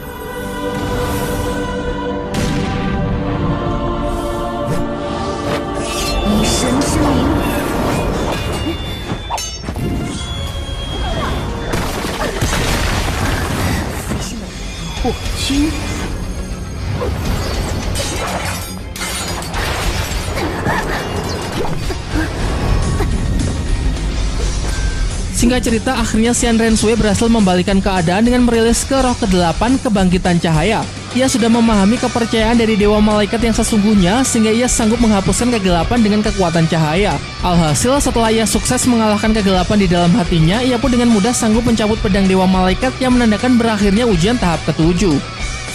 Singkat cerita, akhirnya Xian Renshui berhasil membalikan keadaan dengan merilis ke roh ke-8 kebangkitan cahaya. Ia sudah memahami kepercayaan dari Dewa Malaikat yang sesungguhnya sehingga ia sanggup menghapuskan kegelapan dengan kekuatan cahaya. Alhasil, setelah ia sukses mengalahkan kegelapan di dalam hatinya, ia pun dengan mudah sanggup mencabut pedang Dewa Malaikat yang menandakan berakhirnya ujian tahap ke-7.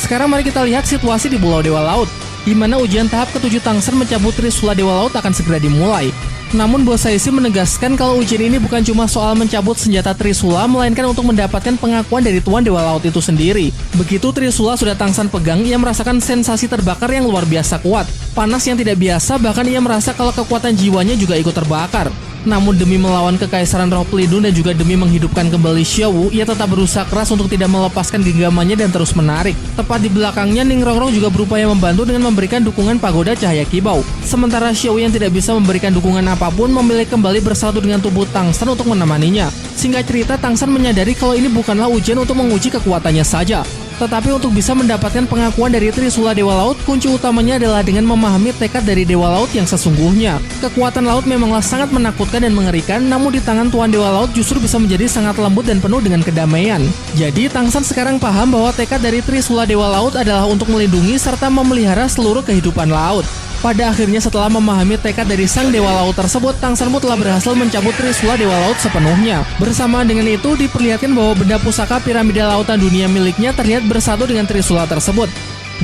Sekarang mari kita lihat situasi di Pulau Dewa Laut, di mana ujian tahap ke-7 Tangsen mencabut Trisula Dewa Laut akan segera dimulai. Namun Bosaishi menegaskan kalau ujian ini bukan cuma soal mencabut senjata Trisula, melainkan untuk mendapatkan pengakuan dari Tuan Dewa Laut itu sendiri. Begitu Trisula sudah Tangsen pegang, ia merasakan sensasi terbakar yang luar biasa kuat. Panas yang tidak biasa, bahkan ia merasa kalau kekuatan jiwanya juga ikut terbakar. Namun demi melawan Kekaisaran Roh Pelindung dan juga demi menghidupkan kembali Xiaowu, ia tetap berusaha keras untuk tidak melepaskan genggamannya dan terus menarik. Tepat di belakangnya, Ning Rongrong juga berupaya membantu dengan memberikan dukungan pagoda cahaya kibau. Sementara Xiaowu yang tidak bisa memberikan dukungan apapun memilih kembali bersatu dengan tubuh Tangsen untuk menemaninya. Singkat cerita, Tangsen menyadari kalau ini bukanlah ujian untuk menguji kekuatannya saja, tetapi untuk bisa mendapatkan pengakuan dari Trisula Dewa Laut, kunci utamanya adalah dengan memahami tekad dari Dewa Laut yang sesungguhnya. Kekuatan laut memanglah sangat menakutkan dan mengerikan, namun di tangan Tuan Dewa Laut justru bisa menjadi sangat lembut dan penuh dengan kedamaian. Jadi, Tangsen sekarang paham bahwa tekad dari Trisula Dewa Laut adalah untuk melindungi serta memelihara seluruh kehidupan laut. Pada akhirnya, setelah memahami tekad dari sang Dewa Laut tersebut, Tangsen pun telah berhasil mencabut Trisula Dewa Laut sepenuhnya. Bersamaan dengan itu, diperlihatkan bahwa benda pusaka piramida lautan dunia miliknya terlihat bersatu dengan Trisula tersebut.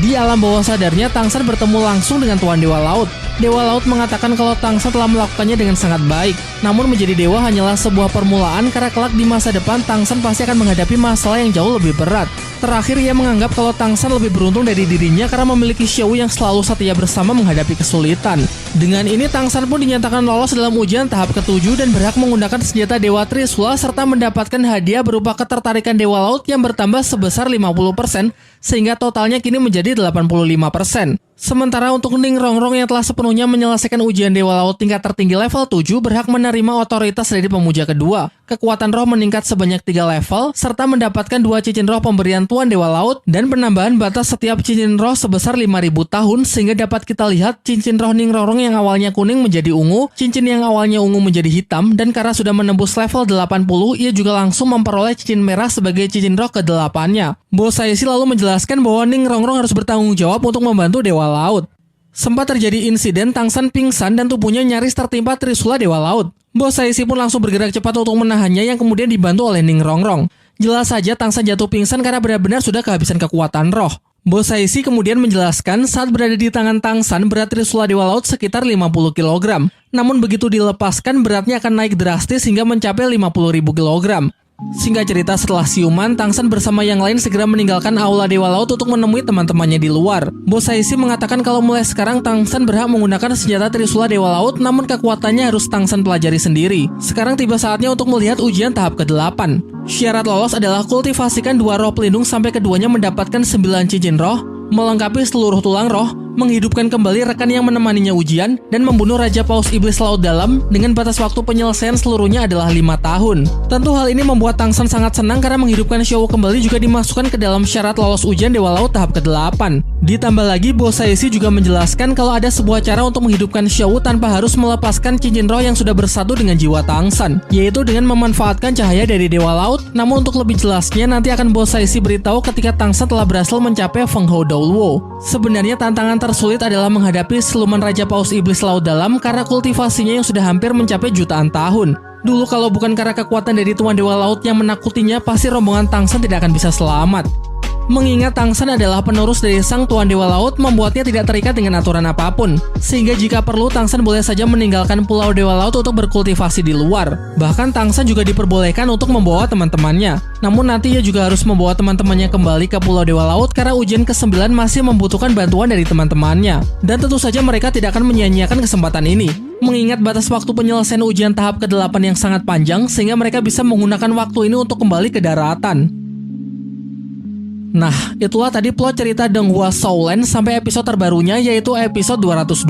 Di alam bawah sadarnya, Tangsen bertemu langsung dengan Tuan Dewa Laut. Dewa Laut mengatakan kalau Tangsen telah melakukannya dengan sangat baik. Namun menjadi dewa hanyalah sebuah permulaan, karena kelak di masa depan Tangsen pasti akan menghadapi masalah yang jauh lebih berat. Terakhir, ia menganggap kalau Tangsen lebih beruntung dari dirinya karena memiliki Xiaowu yang selalu setia bersama menghadapi kesulitan. Dengan ini, Tangsen pun dinyatakan lolos dalam ujian tahap ke-7 dan berhak menggunakan senjata Dewa Trisula serta mendapatkan hadiah berupa ketertarikan Dewa Laut yang bertambah sebesar 50%, sehingga totalnya kini menjadi 85%. Sementara untuk Ning Rongrong yang telah sepenuhnya menyelesaikan ujian Dewa Laut tingkat tertinggi level 7 berhak menerima otoritas dari pemuja kedua. Kekuatan roh meningkat sebanyak 3 level, serta mendapatkan 2 cincin roh pemberian Tuan Dewa Laut dan penambahan batas setiap cincin roh sebesar 5.000 tahun, sehingga dapat kita lihat cincin roh Ning Rongrong yang awalnya kuning menjadi ungu, cincin yang awalnya ungu menjadi hitam, dan karena sudah menembus level 80, ia juga langsung memperoleh cincin merah sebagai cincin roh ke-8-nya. Bosaishi lalu menjelaskan bahwa Ning Rongrong harus bertanggung jawab untuk membantu Dewa Laut. Sempat terjadi insiden Tangsen pingsan dan tubuhnya nyaris tertimpa Trisula Dewa Laut. Bosaishi pun langsung bergerak cepat untuk menahannya yang kemudian dibantu oleh Ning Rongrong. Jelas saja Tangsen jatuh pingsan karena benar-benar sudah kehabisan kekuatan roh. Bosaishi kemudian menjelaskan saat berada di tangan Tangsen, berat Trisula Dewa Laut sekitar 50 kg. Namun begitu dilepaskan, beratnya akan naik drastis hingga mencapai 50.000 kg. Singkat cerita, setelah siuman, Tangsen bersama yang lain segera meninggalkan Aula Dewa Laut untuk menemui teman-temannya di luar. Bosaishi mengatakan kalau mulai sekarang Tangsen berhak menggunakan senjata Trisula Dewa Laut, namun kekuatannya harus Tangsen pelajari sendiri. Sekarang tiba saatnya untuk melihat ujian tahap ke-8. Syarat lolos adalah kultivasikan 2 roh pelindung sampai keduanya mendapatkan 9 cincin roh, melengkapi seluruh tulang roh, menghidupkan kembali rekan yang menemaninya ujian, dan membunuh Raja Paus Iblis Laut Dalam dengan batas waktu penyelesaian seluruhnya adalah 5 tahun. Tentu hal ini membuat Tang San sangat senang karena menghidupkan Xiao Wu kembali juga dimasukkan ke dalam syarat lolos ujian Dewa Laut tahap ke-8. Ditambah lagi, Bos Saishi juga menjelaskan kalau ada sebuah cara untuk menghidupkan Xiao Wu tanpa harus melepaskan cincin roh yang sudah bersatu dengan jiwa Tang San, yaitu dengan memanfaatkan cahaya dari Dewa Laut. Namun untuk lebih jelasnya nanti akan Bos Saishi beritahu ketika Tang San telah berhasil mencapai Feng Hou Douluo. Sebenarnya tantangan tersulit adalah menghadapi siluman Raja Paus Iblis Laut Dalam karena kultivasinya yang sudah hampir mencapai jutaan tahun. Dulu kalau bukan karena kekuatan dari Tuan Dewa Laut yang menakutinya, pasti rombongan Tang San tidak akan bisa selamat. Mengingat Tang San adalah penerus dari Sang Tuan Dewa Laut, membuatnya tidak terikat dengan aturan apapun. Sehingga jika perlu, Tang San boleh saja meninggalkan Pulau Dewa Laut untuk berkultivasi di luar. Bahkan Tang San juga diperbolehkan untuk membawa teman-temannya. Namun nanti ia juga harus membawa teman-temannya kembali ke Pulau Dewa Laut karena ujian ke-9 masih membutuhkan bantuan dari teman-temannya. Dan tentu saja mereka tidak akan menyia-nyiakan kesempatan ini. Mengingat batas waktu penyelesaian ujian tahap ke-8 yang sangat panjang, sehingga mereka bisa menggunakan waktu ini untuk kembali ke daratan. Nah, itulah tadi plot cerita Donghua Shaolan sampai episode terbarunya, yaitu episode 202.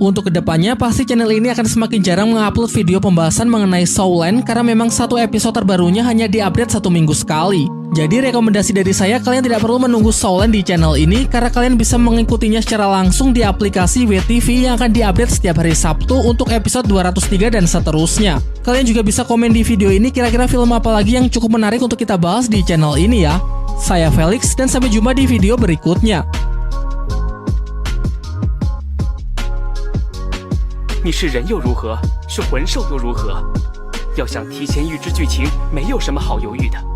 Untuk kedepannya, pasti channel ini akan semakin jarang mengupload video pembahasan mengenai Shaolan karena memang satu episode terbarunya hanya diupdate 1 minggu sekali. Jadi rekomendasi dari saya, kalian tidak perlu menunggu Shaolan di channel ini karena kalian bisa mengikutinya secara langsung di aplikasi WeTV yang akan diupdate setiap hari Sabtu untuk episode 203 dan seterusnya. Kalian juga bisa komen di video ini kira-kira film apa lagi yang cukup menarik untuk kita bahas di channel ini ya. Saya Felix dan sampai jumpa di video berikutnya. 你是人又如何，是魂兽又如何？要想提前预知剧情，没有什么好犹豫的。